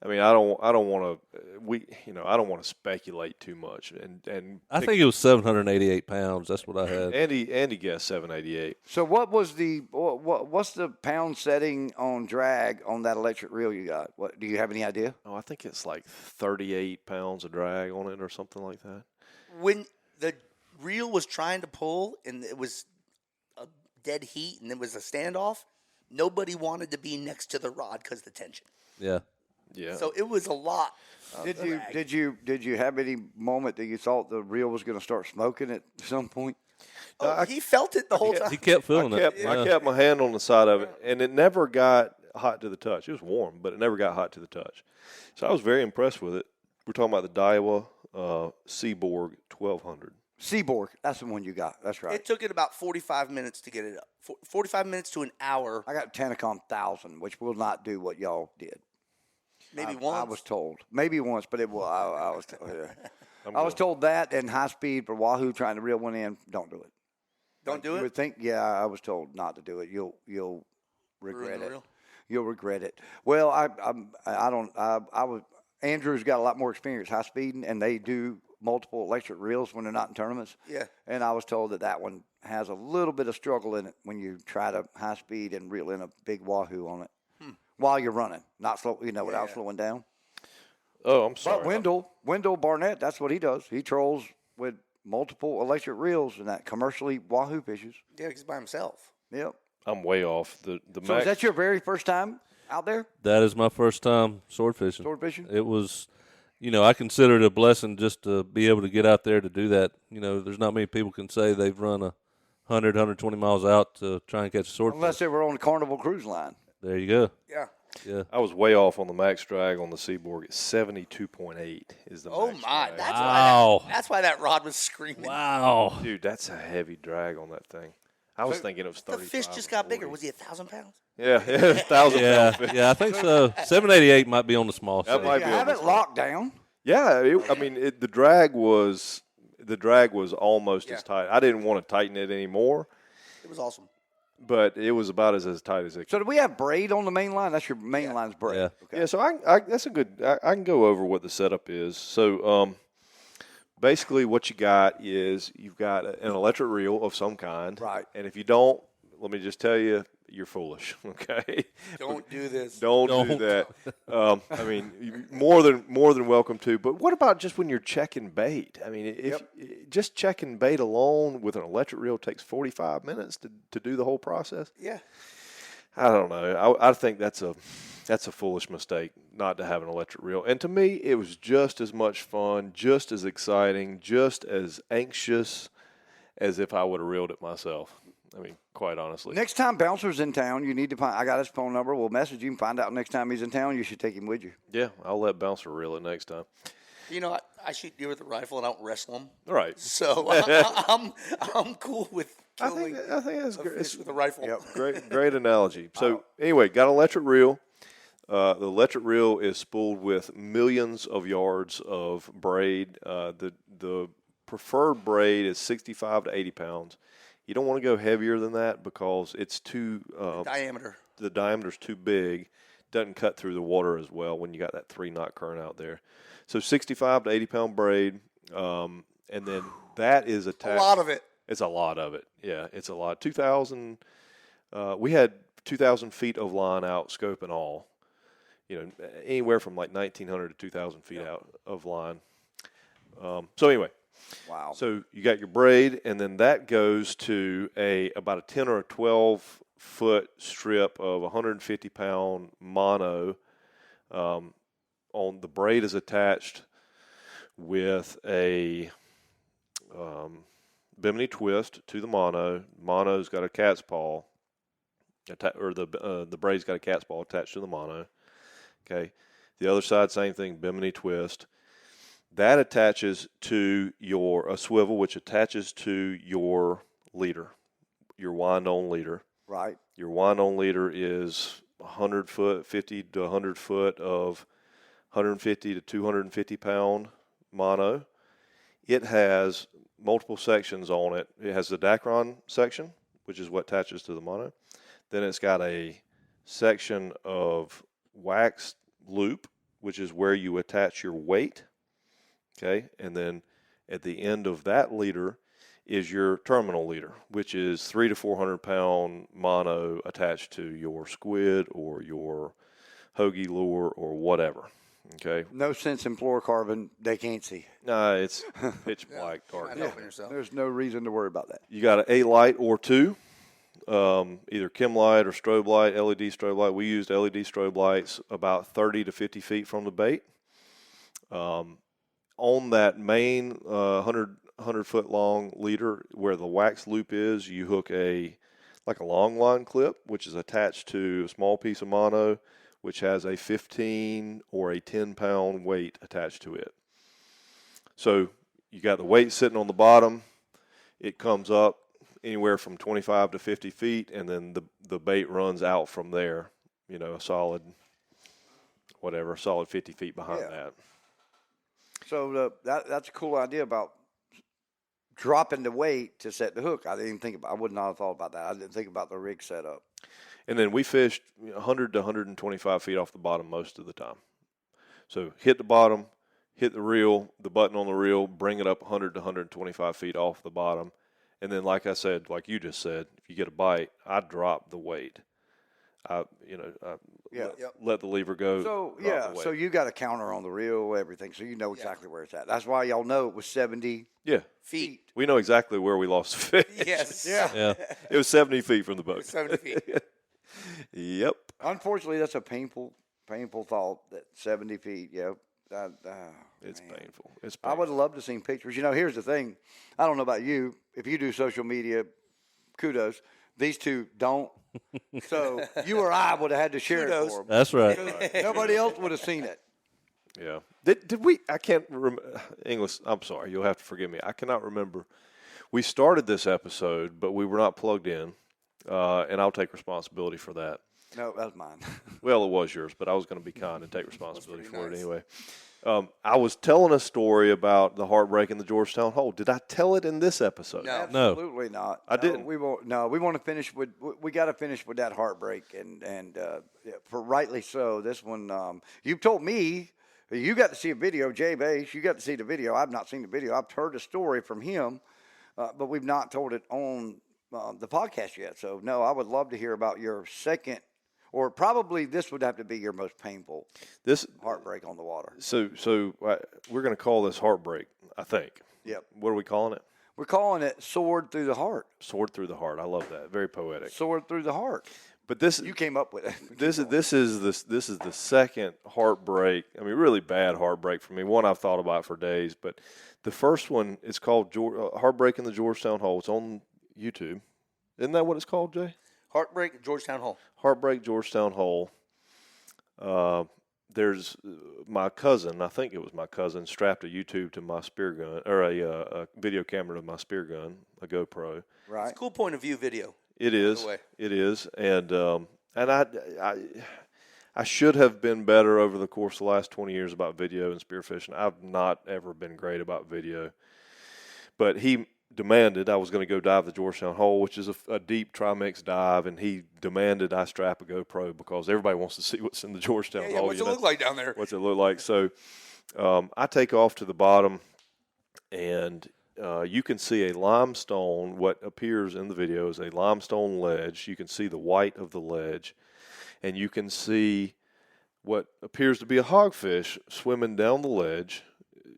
I mean, I don't want to speculate too much, and I think it was 788 pounds. That's what I had. Andy guessed 788. So what's the pound setting on drag on that electric reel you got? What do you have any idea? Oh, I think it's like 38 pounds of drag on it or something like that. When the reel was trying to pull and it was a dead heat and it was a standoff, nobody wanted to be next to the rod because of the tension. Yeah. Yeah. So it was a lot. Did you have any moment that you thought the reel was going to start smoking at some point? He felt it the whole time. He kept feeling I it. kept my hand on the side of it, and it never got hot to the touch. It was warm, but it never got hot to the touch. So I was very impressed with it. We're talking about the Daiwa Seaborg 1200. Seaborg, that's the one you got. That's right. It took it about 45 minutes to get it up. 45 minutes to an hour. I got Tanacom 1000, which will not do what y'all did. Maybe I once. was told. Maybe once, but it will. I was told. I was told that and high speed for Wahoo trying to reel one in. Don't do it. Don't do You it? would think. Yeah, I was told not to do it. You'll regret the it. reel? You'll regret it. Well, I was. Andrew's got a lot more experience high speeding, and they do multiple electric reels when they're not in tournaments. Yeah. And I was told that one has a little bit of struggle in it when you try to high speed and reel in a big Wahoo on it while you're running, not slow. Without slowing down. Oh, I'm sorry. But Wendell Barnett, that's what he does. He trolls with multiple electric reels and that commercially Wahoo fishes. Yeah, he's by himself. Yep. I'm way off. The So is that your very first time out there That is my first time sword fishing. sword fishing? It was, I consider it a blessing just to be able to get out there to do that. There's not many people can say they've run 120 miles out to try and catch a swordfish. Unless they were on the Carnival Cruise Line. There you go. Yeah. Yeah. I was way off on the max drag on the Seaborg. It's 72.8 is the Oh, max my. drag. That's why that rod was screaming. Wow. Dude, that's a heavy drag on that thing. I was thinking it was 35. The fish just got bigger. Was he 1,000 pounds? Yeah, 1,000 Yeah, pound fish. yeah, I think so. 788 might be on the small That side. might You be have on it the- locked down. Yeah, the drag was almost as tight. I didn't want to tighten it anymore, It was awesome. but it was about as tight as it. So do we have braid on the main line? That's your main line's braid. Yeah. Okay. Yeah, so I that's a good. I can go over what the setup is. So basically, what you got is you've got an electric reel of some kind, Right. And if you don't, let me just tell you, you're foolish. Okay, Don't do this. don't do that. I mean, more than welcome to. But what about just when you're checking bait? I mean, if just checking bait alone with an electric reel takes 45 minutes to do the whole process. Yeah. I don't know. I think that's a foolish mistake not to have an electric reel. And to me, it was just as much fun, just as exciting, just as anxious as if I would have reeled it myself. I mean, quite honestly. Next time Bouncer's in town, you need to find. I got his phone number. We'll message him. Find out next time he's in town. You should take him with you. Yeah, I'll let Bouncer reel it next time. You know, I shoot deer with a rifle and I don't wrestle them. Right. So I'm cool with killing I think that's a great. fish with a rifle. Yep. Great analogy. So anyway, got an electric reel. The electric reel is spooled with millions of yards of braid. The preferred braid is 65 to 80 pounds. You don't want to go heavier than that because it's too Diameter. The diameter's too big. Doesn't cut through the water as well when you got that 3-knot current out there. So 65 to 80 pound braid, and then that is attached. A lot of it. It's a lot of it. Yeah, it's a lot. 2,000. We had 2,000 feet of line out, scope and all. You know, anywhere from like 1,900 to 2,000 feet out of line. So anyway. Wow. So you got your braid, and then that goes to about a 10 or a 12-foot strip of 150-pound mono. On the braid is attached with a bimini twist to the mono. Mono's got a cat's paw, or the braid's got a cat's paw attached to the mono. Okay, the other side, same thing, bimini twist. That attaches to a swivel, which attaches to your leader, your wind-on leader. Right. Your wind-on leader is 100 foot, 50 to 100 foot of 150 to 250 pound mono. It has multiple sections on it. It has the Dacron section, which is what attaches to the mono. Then it's got a section of wax loop, which is where you attach your weight. Okay, and then at the end of that leader is your terminal leader, which is 300 to 400 pound mono attached to your squid or your hoagie lure or whatever. Okay. No sense in fluorocarbon. They can't see. No, it's pitch black dark. There's no reason to worry about that. You got a light or two, either chem light or strobe light, LED strobe light. We used LED strobe lights about 30 to 50 feet from the bait. On that main 100 foot long leader where the wax loop is, you hook like a long line clip, which is attached to a small piece of mono, which has a 15 or a 10 pound weight attached to it. So you got the weight sitting on the bottom. It comes up anywhere from 25 to 50 feet, and then the bait runs out from there, you know, a solid 50 feet behind that. So that's a cool idea about dropping the weight to set the hook. I would not have thought about that. I didn't think about the rig setup. And then we fished 100 to 125 feet off the bottom most of the time. So hit the bottom, hit the reel, the button on the reel, bring it up 100 to 125 feet off the bottom. And then, like I said, like you just said, if you get a bite, I drop the weight. Let the lever go. So, so you got a counter on the reel, everything, so you know exactly where it's at. That's why y'all know it was 70 feet. We know exactly where we lost the fish. Yes. Yeah. It was 70 feet from the boat. 70 feet. Yep. Unfortunately, that's a painful thought, that 70 feet, It's painful. It's I painful. would have loved to seen pictures. You know, here's the thing. I don't know about you. If you do social media, kudos. These two don't. So you or I would have had to share it for them. That's right. Nobody else would have seen it. Yeah. Did we? I can't remember. English, I'm sorry. You'll have to forgive me. I cannot remember. We started this episode, but we were not plugged in, and I'll take responsibility for that. No, that was mine. Well, it was yours, but I was going to be kind and take responsibility for nice. it anyway. I was telling a story about the heartbreak in the Georgetown hole. Did I tell it in this episode? No. Absolutely not. I didn't. We won't. No, we want to finish with. We got to finish with that heartbreak, and for rightly so. This one, you told me you got to see a video, Jay Bass. You got to see the video. I've not seen the video. I've heard a story from him, but we've not told it on the podcast yet. So no, I would love to hear about your second, or probably this would have to be your most painful This heartbreak on the water. so we're going to call this heartbreak, I think. Yep. What are we calling it? We're calling it Sword Through the Heart. Sword through the heart. I love that. Very poetic. Sword Through the Heart. But this You came up with it. this is the second heartbreak. I mean, really bad heartbreak for me. One I've thought about for days. But the first one is called Heartbreak in the Georgetown Hole. It's on YouTube. Isn't that what it's called, Jay? Heartbreak at Georgetown Hole. Heartbreak Georgetown Hole. There's my cousin, I think it was my cousin, strapped a YouTube to my spear gun, or a video camera to my spear gun, a GoPro. Right. It's a cool point of view video. It is. way. It is. And I should have been better over the course of the last 20 years about video and spearfishing. I've not ever been great about video. But he demanded I was going to go dive the Georgetown Hole, which is a deep trimix dive, and he demanded I strap a GoPro because everybody wants to see what's in the Georgetown Hole. What's it look like down there? What's it look like? So I take off to the bottom, and you can see a limestone, what appears in the video is a limestone ledge. You can see the white of the ledge, and you can see what appears to be a hogfish swimming down the ledge,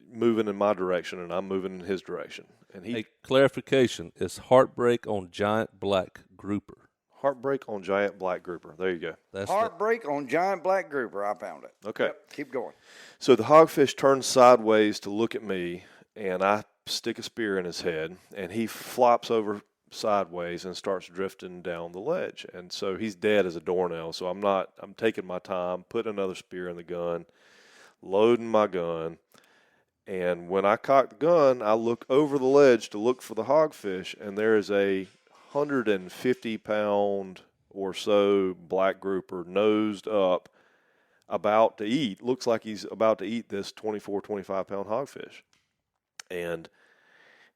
moving in my direction, and I'm moving in his direction. And A clarification is heartbreak on giant black grouper. Heartbreak on giant black grouper. There you go. That's Heartbreak on giant black grouper. I found it. Okay. Yep, keep going. So the hogfish turns sideways to look at me, and I stick a spear in his head, and he flops over sideways and starts drifting down the ledge. And so he's dead as a doornail. So I'm taking my time, putting another spear in the gun, loading my gun. And when I cock the gun, I look over the ledge to look for the hogfish, and there is a 150-pound or so black grouper nosed up, about to eat. Looks like he's about to eat this 24, 25-pound hogfish. And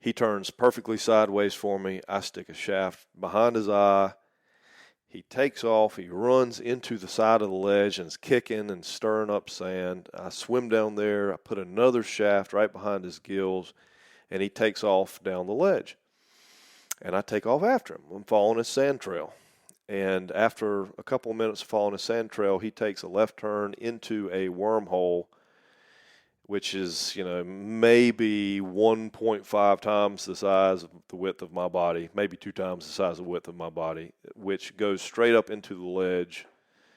he turns perfectly sideways for me. I stick a shaft behind his eye. He takes off. He runs into the side of the ledge and is kicking and stirring up sand. I swim down there. I put another shaft right behind his gills, and he takes off down the ledge. And I take off after him. I'm following his sand trail. And after a couple of minutes of following his sand trail, he takes a left turn into a wormhole, which is, maybe 1.5 times the size of the width of my body, maybe 2 times the size of the width of my body, which goes straight up into the ledge,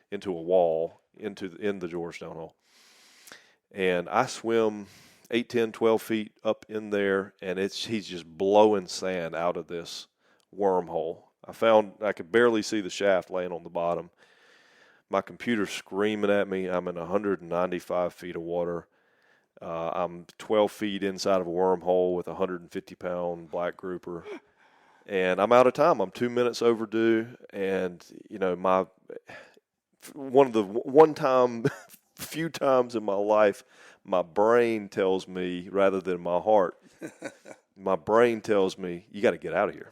into a wall, in the Georgetown Hole. And I swim 8, 10, 12 feet up in there, and he's just blowing sand out of this wormhole. I could barely see the shaft laying on the bottom. My computer's screaming at me. I'm in 195 feet of water. I'm 12 feet inside of a wormhole with a 150-pound black grouper, and I'm out of time. I'm 2 minutes overdue, and few times in my life, my brain tells me rather than my heart, my brain tells me you got to get out of here.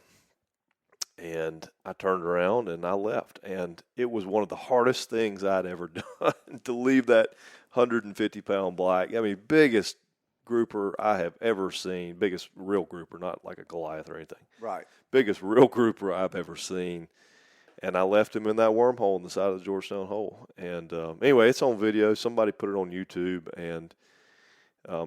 And I turned around and I left, and it was one of the hardest things I'd ever done to leave that 150-pound black. I mean, biggest grouper I have ever seen, biggest real grouper, not like a Goliath or anything. Right. Biggest real grouper I've ever seen. And I left him in that wormhole in the side of the Georgetown Hole. And anyway, it's on video. Somebody put it on YouTube, and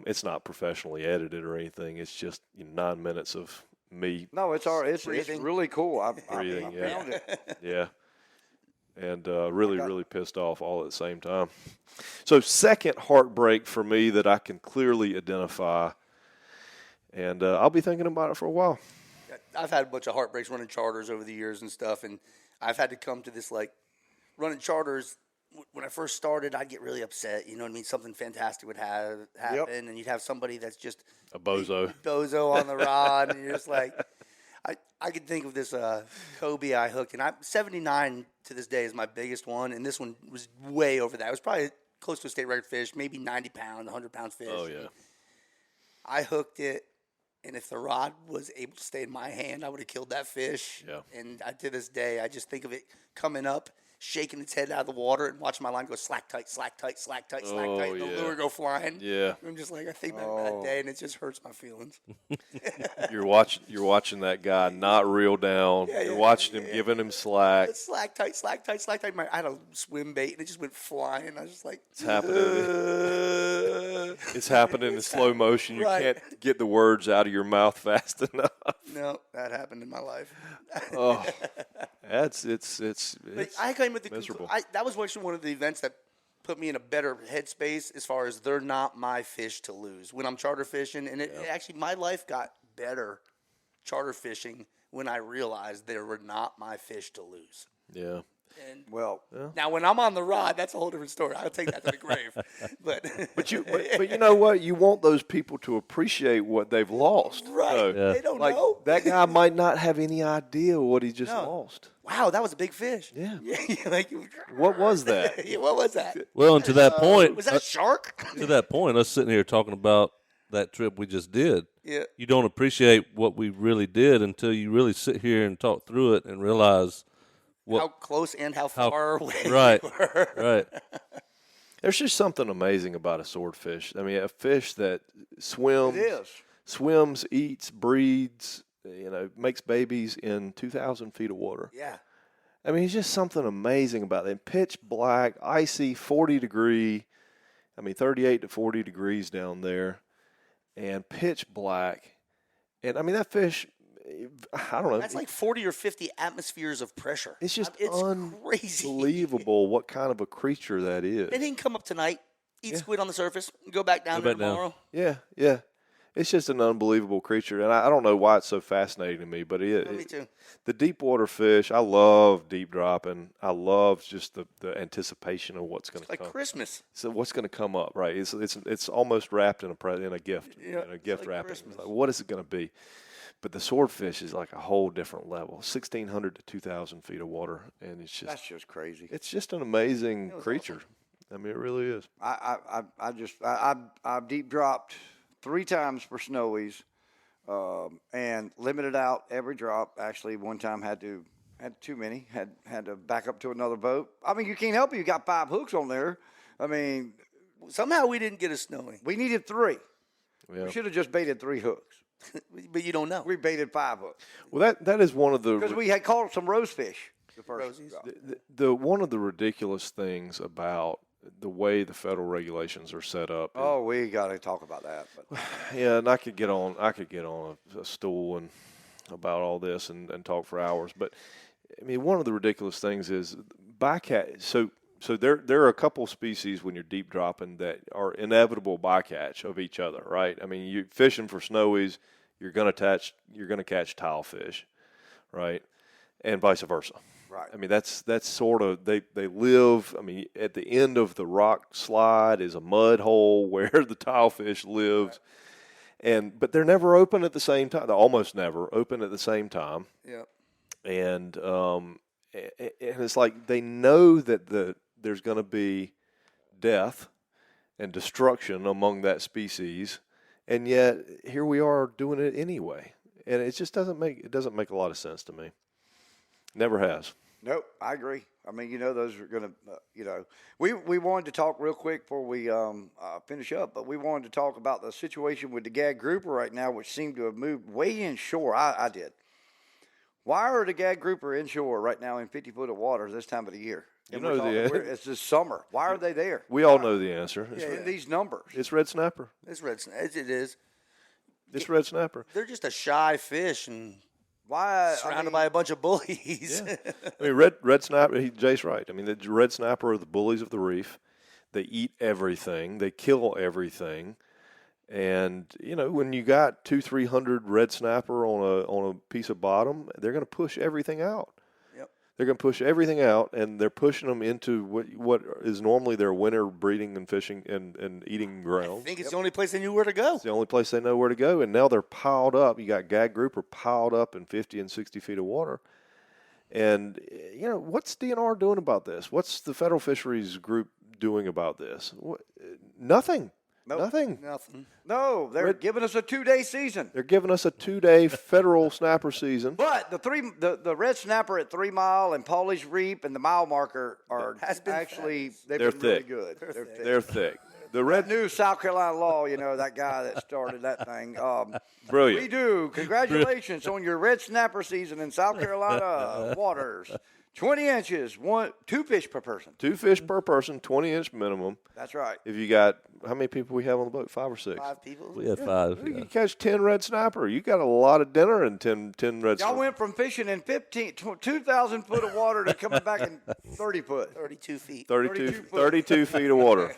it's not professionally edited or anything. It's just 9 minutes of me. No, it's it's really cool. I breathing, found it. Yeah. And really pissed off all at the same time. So second heartbreak for me that I can clearly identify, and I'll be thinking about it for a while. I've had a bunch of heartbreaks running charters over the years and stuff, and I've had to come to this, running charters. When I first started, I'd get really upset. You know what I mean? Something fantastic would happen, and you'd have somebody that's just a bozo on the rod, and you're just like, I could think of this Kobe I hooked, and 79 to this day is my biggest one, and this one was way over that. It was probably close to a state record fish, maybe 90-pound, 100-pound fish. Oh, yeah. I hooked it, and if the rod was able to stay in my hand, I would have killed that fish. Yeah. And to this day, I just think of it coming up, shaking its head out of the water and watching my line go slack tight, slack tight, slack tight, slack tight, and the yeah. lure go flying. Yeah. I'm just like, I think back to that day, and it just hurts my feelings. You're watching that guy not reel down. You're watching him, giving him slack. Slack tight, slack tight, slack tight. I had a swim bait, and it just went flying. I was just like, It's happening. It's happening in slow motion. You Right. can't get the words out of your mouth fast enough. no, that happened in my life. Oh, it's But I came with the miserable. that was actually one of the events that put me in a better headspace as far as they're not my fish to lose when I'm charter fishing, and it actually my life got better charter fishing when I realized they were not my fish to lose. Yeah. And Well, now when I'm on the rod, that's a whole different story. I'll take that to the grave. But But you know what? You want those people to appreciate what they've lost. right, So, they don't like know. that guy might not have any idea what he just No. lost. Wow, that was a big fish. Yeah. like, What was that? yeah, what was that? Well, and to that point, Was that a shark? to that point, us sitting here talking about that trip we just did, Yeah. you don't appreciate what we really did until you really sit here and talk through it and realize How close and how how far away right, we were. right. There's just something amazing about a swordfish. I mean, a fish that swims, it is. swims, eats, breeds, makes babies in 2,000 feet of water. Yeah. I mean, it's just something amazing about them. Pitch black, icy, 40-degree, 38 to 40 degrees down there, and pitch black. And, I mean, that fish, I don't know. That's like 40 or 50 atmospheres of pressure. It's just it's crazy. unbelievable what kind of a creature that is. And he can come up tonight, eat squid on the surface, and go back down there back down. tomorrow. Yeah, yeah. It's just an unbelievable creature. And I don't know why it's so fascinating to me, but Me too. the deep water fish, I love deep dropping. I love just the anticipation of what's going to Like come. Christmas. So what's going to come up, right? It's almost wrapped in a gift, Yeah, in a gift like wrapping. Christmas. Like, what is it going to be? But the swordfish is like a whole different level, 1,600 to 2,000 feet of water, and That's just crazy. it's just an amazing creature. I mean, it really is. I deep dropped 3 times for snowies, and limited out every drop. Actually, one time had too many. Had to back up to another boat. I mean, you can't help it. You got 5 hooks on there. I mean, Somehow we didn't get a snowy, we needed 3. Yeah. We should have just baited 3 hooks. but you don't know. We baited 5 hooks Well, that is one of because the we had caught some rosefish. The first Rosies. drop. the one of the ridiculous things about the way the federal regulations are set up. Oh, we got to talk about that. But Yeah, and I could get on a stool and about all this and talk for hours. But I mean, one of the ridiculous things is bycatch. So there are a couple species when you're deep dropping that are inevitable bycatch of each other, right? I mean, you fishing for snowies, you're gonna catch tilefish, right, and vice versa. right. I mean, that's sort of they live. I mean, at the end of the rock slide is a mud hole where the tilefish lives, but they're never open at the same time. They're almost never open at the same time, Yeah. and it's like they know that there's going to be death and destruction among that species, and yet here we are doing it anyway, and it just doesn't make a lot of sense to me. Never has. Nope, I agree. I mean, those are going to, we wanted to talk real quick before we finish up, but we wanted to talk about the situation with the gag grouper right now, which seemed to have moved way inshore. I did. Why are the gag grouper inshore right now in 50 foot of water this time of the year? You And know it's this summer. Why are they there? We all know the answer. In these numbers. It's red snapper. It's red snapper. It is. It's red snapper. They're just a shy fish and Why? surrounded by a bunch of bullies. I mean, red snapper. Jay's right. I mean, the red snapper are the bullies of the reef. They eat everything. They kill everything. And when you got 200-300 red snapper on a piece of bottom, they're going to push everything out. Yep. They're going to push everything out, and they're pushing them into what is normally their winter breeding and fishing and eating I grounds. think it's the only place they knew where to go. It's the only place they know where to go, and now they're piled up. You got gag grouper piled up in 50 and 60 feet of water. And, what's DNR doing about this? What's the Federal Fisheries Group doing about this? Nothing. Nope. Nothing. Nothing. No, they're giving us a 2-day season. They're giving us a 2-day federal snapper season. But the red snapper at 3 Mile and Paulie's Reap and the mile marker are Has been actually they've They're been really thick. good. They're thick. The That red new South Carolina law, that guy that started that thing. brilliant. We do. Congratulations on your red snapper season in South Carolina waters. 20 inches, 2 fish per person. 2 fish per person, 20-inch minimum. That's right. If you got, how many people we have on the boat? 5 or 6? 5 people. We had 5. You Yeah. can catch 10 red snapper. You got a lot of dinner and 10 red Y'all snapper. went from fishing in 2,000 foot of water to coming back in 30 foot. 32 feet. 32 feet of water.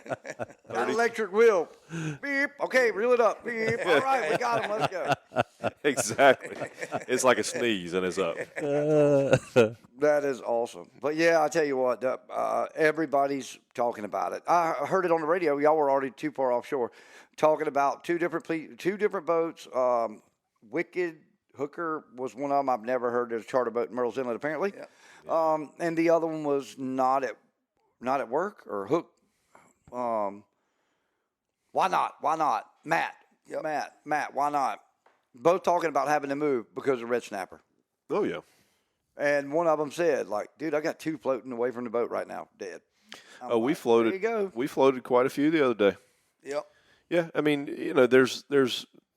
Got electric wheel. Beep. Okay, reel it up. Beep. All right, we got him. Let's go. Exactly. It's like a sneeze and it's up. That is awesome. But yeah, I tell you what, everybody's talking about it. I heard it on the radio. Y'all were already too far offshore, talking about two different boats. Wicked Hooker was one of them. I've never heard there's a charter boat in Myrtle's Inlet apparently. Yeah. And the other one was not at work or Hook. Why not? Why not? Matt. Yep. Matt. Why not? Both talking about having to move because of red snapper. Oh, yeah. And one of them said, like, dude, I got 2 floating away from the boat right now, dead. We floated. There you go. We floated quite a few the other day. Yep. Yeah, I mean, there's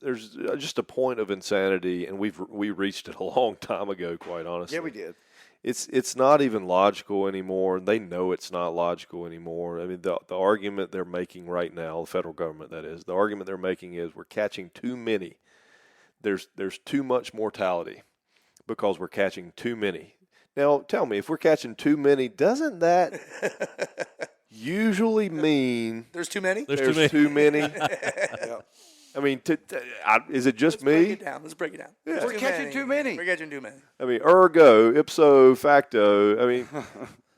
just a point of insanity, and we reached it a long time ago, quite honestly. Yeah, we did. It's not even logical anymore. They know it's not logical anymore. I mean, the argument they're making right now, the federal government, that is, the argument they're making is we're catching too many. There's too much mortality because we're catching too many. Now, tell me, if we're catching too many, doesn't that usually mean There's too many? there's too many? Yeah. I mean, is it just Let's break me? it down. Let's break it down. Yeah. We're catching too many. We're catching too many. I mean, ergo, ipso facto. I mean,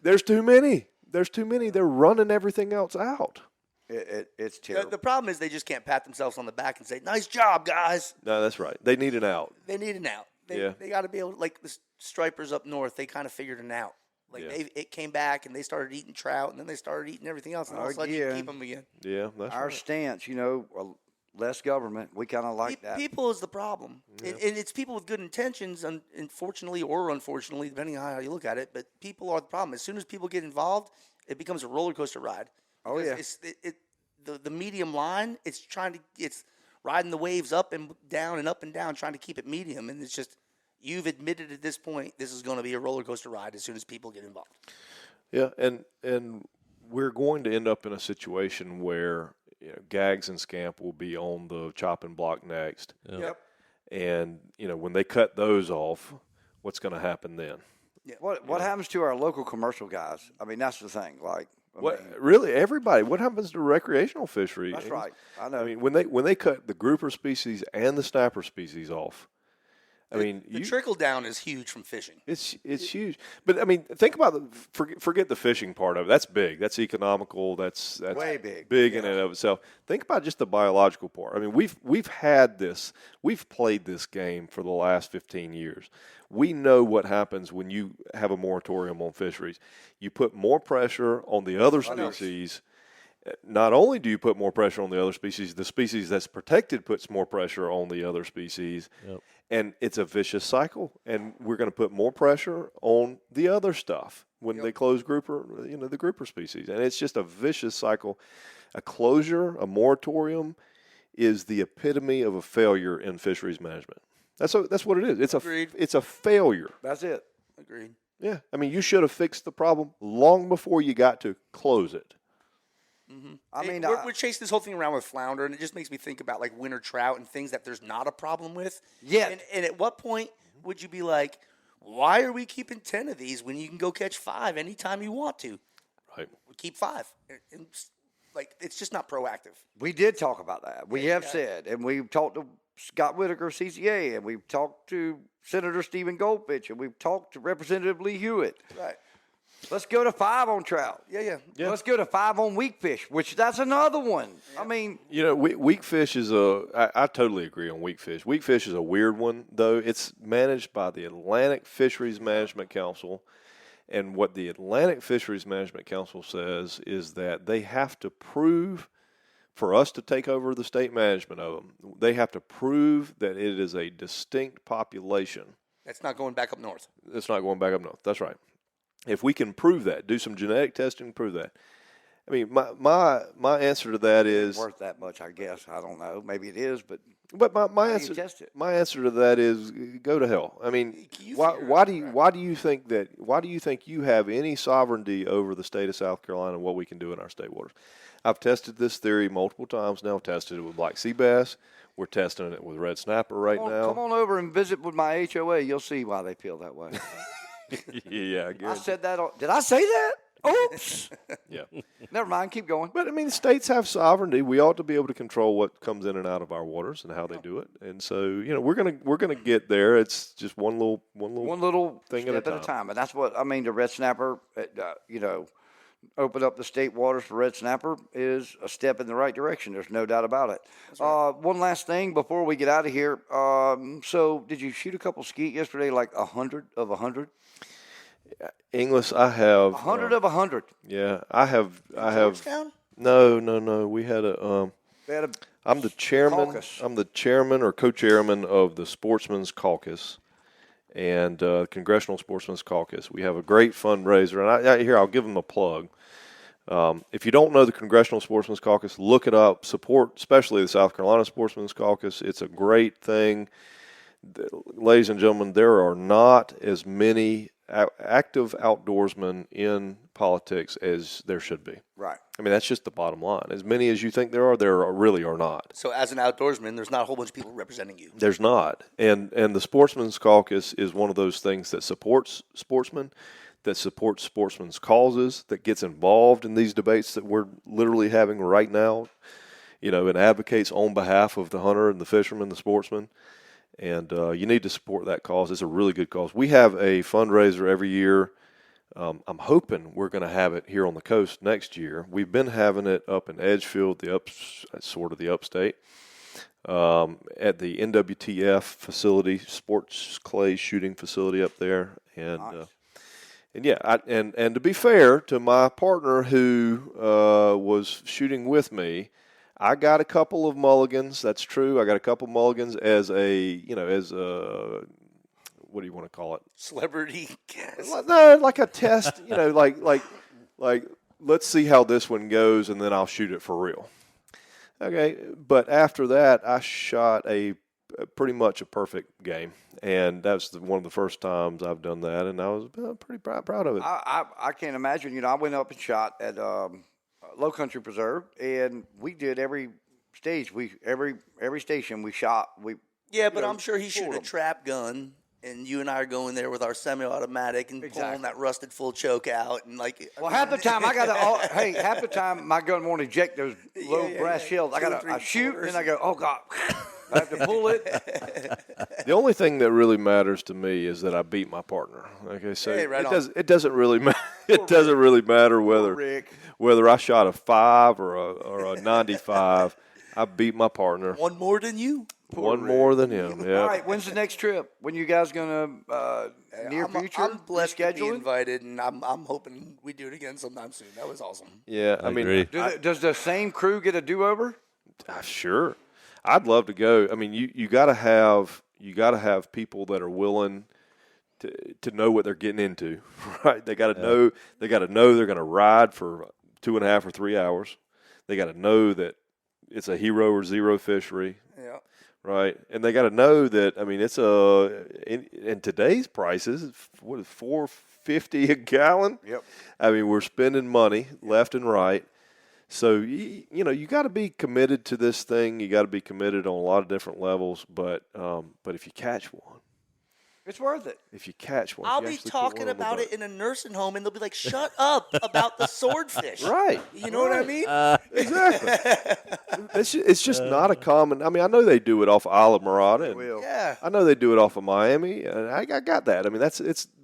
there's too many. There's too many. They're running everything else out. It's terrible. The problem is they just can't pat themselves on the back and say, nice job, guys. No, that's right. They need an out. They need an out. Yeah. They got to be able to, like the stripers up north, they kind of figured it out. Like Yeah. it came back and they started eating trout and then they started eating everything else and all of a sudden you Again. keep them again. Yeah, that's Our right. stance, less government. We kind of like that. People is the problem. And it's people with good intentions, unfortunately or unfortunately, depending on how you look at it. But people are the problem. As soon as people get involved, it becomes a roller coaster ride. Oh, yeah. It's the medium line. It's riding the waves up and down, trying to keep it medium. And it's just you've admitted at this point this is going to be a roller coaster ride as soon as people get involved. Yeah, and we're going to end up in a situation where Gags and Scamp will be on the chopping block next. Yep. And when they cut those off, what's going to happen then? Yeah. What happens to our local commercial guys? I mean, that's the thing. Like, Really, everybody? What happens to recreational fishery? That's right. I know. I mean, when they cut the grouper species and the snapper species off, I mean, The trickle down is huge from fishing. it's huge. But I mean, think about forget the fishing part of it. That's big. That's economical. That's Way big. Big in and of itself. Think about just the biological part. I mean, we've had this. We've played this game for the last 15 years. We know what happens when you have a moratorium on fisheries. You put more pressure on the other species. Not only do you put more pressure on the other species, the species that's protected puts more pressure on the other species. Yep. And it's a vicious cycle. And we're going to put more pressure on the other stuff when they close grouper, the grouper species. And it's just a vicious cycle. A closure, a moratorium, is the epitome of a failure in fisheries management. That's what it is. It's a failure. That's it. Agreed. Yeah. I mean, you should have fixed the problem long before you got to close it. I mean, we're chasing this whole thing around with flounder, and it just makes me think about like winter trout and things that there's not a problem with. Yeah. And at what point would you be like, why are we keeping 10 of these when you can go catch 5 anytime you want to? Right. We keep 5. And, like, it's just not proactive. we did talk about that. We have said, and we've talked to Scott Whitaker, CCA, and we've talked to Senator Stephen Goldfinch, and we've talked to Representative Lee Hewitt. Right. Let's go to 5 on trout. Yeah. Let's go to 5 on weak fish, which that's another one. I mean, Weak fish is I totally agree on weak fish. Weak fish is a weird one, though. It's managed by the Atlantic Fisheries Management Council. And what the Atlantic Fisheries Management Council says is that they have to prove for us to take over the state management of them, they have to prove that it is a distinct population. That's not going back up north. It's not going back up north. That's right. If we can prove that, do some genetic testing and prove that. I mean, my answer to that is worth that much, I guess. I don't know. Maybe it is, but my how do you answer test it? my answer to that is go to hell. I mean, why do you think you have any sovereignty over the state of South Carolina and what we can do in our state waters? I've tested this theory multiple times now. I've tested it with black sea bass. We're testing it with red snapper now. Come on over and visit with my HOA. You'll see why they feel that way. Yeah, I said that. Did I say that? Oops. Yeah. Never mind. Keep going. But I mean, states have sovereignty. We ought to be able to control what comes in and out of our waters and how they do it. And so, we're gonna get there. It's just one little thing step at a time. And that's what I mean. The red snapper, open up the state waters for red snapper is a step in the right direction. There's no doubt about it. Right. One last thing before we get out of here. So did you shoot a couple skeet yesterday? Like 100 of 100? Inglis, I have 100 of 100. Yeah, I have. Georgetown? No. We had a. They had a I'm the chairman. caucus. I'm the chairman or co-chairman of the Sportsman's Caucus, and Congressional Sportsman's Caucus. We have a great fundraiser, and I'll give them a plug. If you don't know the Congressional Sportsman's Caucus, look it up. Support, especially the South Carolina Sportsman's Caucus. It's a great thing. Ladies and gentlemen, there are not as many active outdoorsmen in politics as there should be. Right. I mean, that's just the bottom line. As many as you think there really are not. So as an outdoorsman, there's not a whole bunch of people representing you. There's not. And the Sportsman's Caucus is one of those things that supports sportsmen, that supports sportsmen's causes, that gets involved in these debates that we're literally having right now, and advocates on behalf of the hunter and the fisherman, the sportsman. And you need to support that cause. It's a really good cause. We have a fundraiser every year. I'm hoping we're going to have it here on the coast next year. We've been having it up in Edgefield, the upstate, at the NWTF facility, sports clay shooting facility up there. And nice. And to be fair to my partner who was shooting with me, I got a couple of mulligans. That's true. I got a couple of mulligans as a what do you want to call it? Celebrity guest. No, like a test. Like let's see how this one goes, and then I'll shoot it for real. Okay, but after that, I shot a pretty much a perfect game, and that's one of the first times I've done that, and I was pretty proud of it. I can't imagine. I went up and shot at Low Country Preserve, and we did every stage. Every station we shot. But I'm sure he's shooting a trap gun, and you and I are going there with our semi-automatic and pulling that rusted full choke out, and half the time half the time my gun won't eject those low brass shells. I shoot and I go, oh God, I have to pull it. The only thing that really matters to me is that I beat my partner. Okay, so it doesn't really matter. It doesn't really matter whether I shot a 5 or a 95. I beat my partner. One more than you. One more than him. Yeah. All right. When's the next trip? When you guys gonna near future? I'm blessed to be invited, and I'm hoping we do it again sometime soon. That was awesome. Yeah, I mean, does the same crew get a do-over? Sure. I'd love to go. I mean, you got to have people that are willing to know what they're getting into, right? They got to know. They got to know they're going to ride for 2.5 or 3 hours. They got to know that it's a hero or zero fishery. Yeah. Right, and they got to know that. I mean, it's in today's prices, what is $4.50 a gallon? Yep. I mean, we're spending money left and right. So you got to be committed to this thing. You got to be committed on a lot of different levels. But if you catch one, it's worth it. If you catch one, I'll be talking about it in a nursing home, and they'll be like, "Shut up about the swordfish." Right. You know what I mean? Exactly. It's just not a common. I mean, I know they do it off of Isla Mirada. Yeah. I know they do it off of Miami, and I got that. I mean,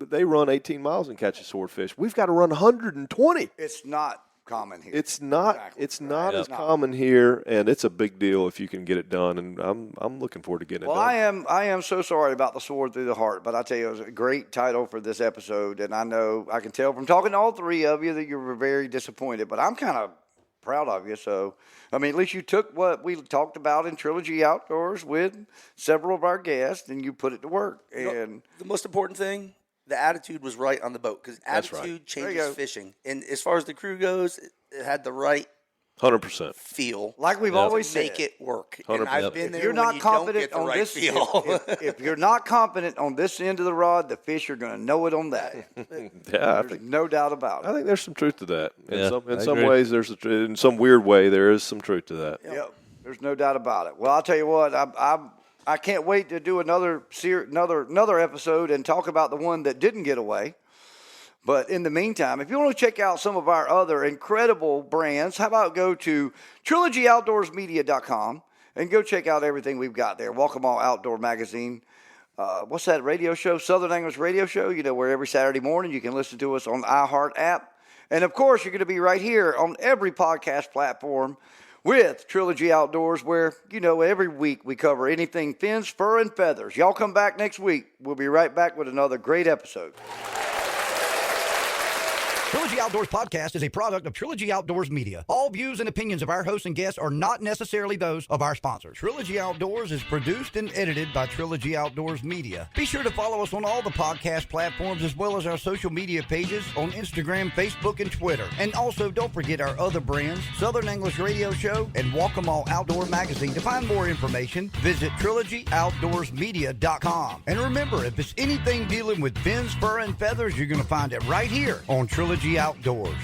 they run 18 miles and catch a swordfish. We've got to run 120. It's not common here. It's not. Exactly. It's not as common here, and it's a big deal if you can get it done. And I'm looking forward to getting it done. I am so sorry about the sword through the heart, but I tell you, it was a great title for this episode, and I know I can tell from talking to all three of you that you were very disappointed. But I'm kind of proud of you. So, I mean, at least you took what we talked about in Trilogy Outdoors with several of our guests and you put it to work. And the most important thing, the attitude was right on the boat, because That's right. attitude There you changes go. fishing. And as far as the crew goes, it had the right 100%. feel. like we've Yep. always said, Make it work. And 100%. I've been if there you're when not you confident don't get the on right this, feel. if you're not confident on this end of the rod, the fish are going to know it on that. Yeah, I There's think no doubt about it. I think there's some truth to that. Yeah, In I some agree. ways, in some weird way, there is some truth to that. Yep. There's no doubt about it. Well, I'll tell you what, I can't wait to do another episode and talk about the one that didn't get away. But in the meantime, if you want to check out some of our other incredible brands, how about go to TrilogyOutdoorsMedia.com and go check out everything we've got there. Welcome All Outdoor Magazine. What's that radio show? Southern Anglers Radio Show, where every Saturday morning you can listen to us on the iHeart app. And, of course, you're going to be right here on every podcast platform with Trilogy Outdoors, where, every week we cover anything fins, fur, and feathers. Y'all come back next week. We'll be right back with another great episode. Trilogy Outdoors Podcast is a product of Trilogy Outdoors Media. All views and opinions of our hosts and guests are not necessarily those of our sponsors. Trilogy Outdoors is produced and edited by Trilogy Outdoors Media. Be sure to follow us on all the podcast platforms as well as our social media pages on Instagram, Facebook, and Twitter. And also don't forget our other brands, Southern English Radio Show and Welcome All Outdoor Magazine. To find more information, visit TrilogyOutdoorsMedia.com. And remember, if it's anything dealing with fins, fur, and feathers, you're going to find it right here on Trilogy Outdoors.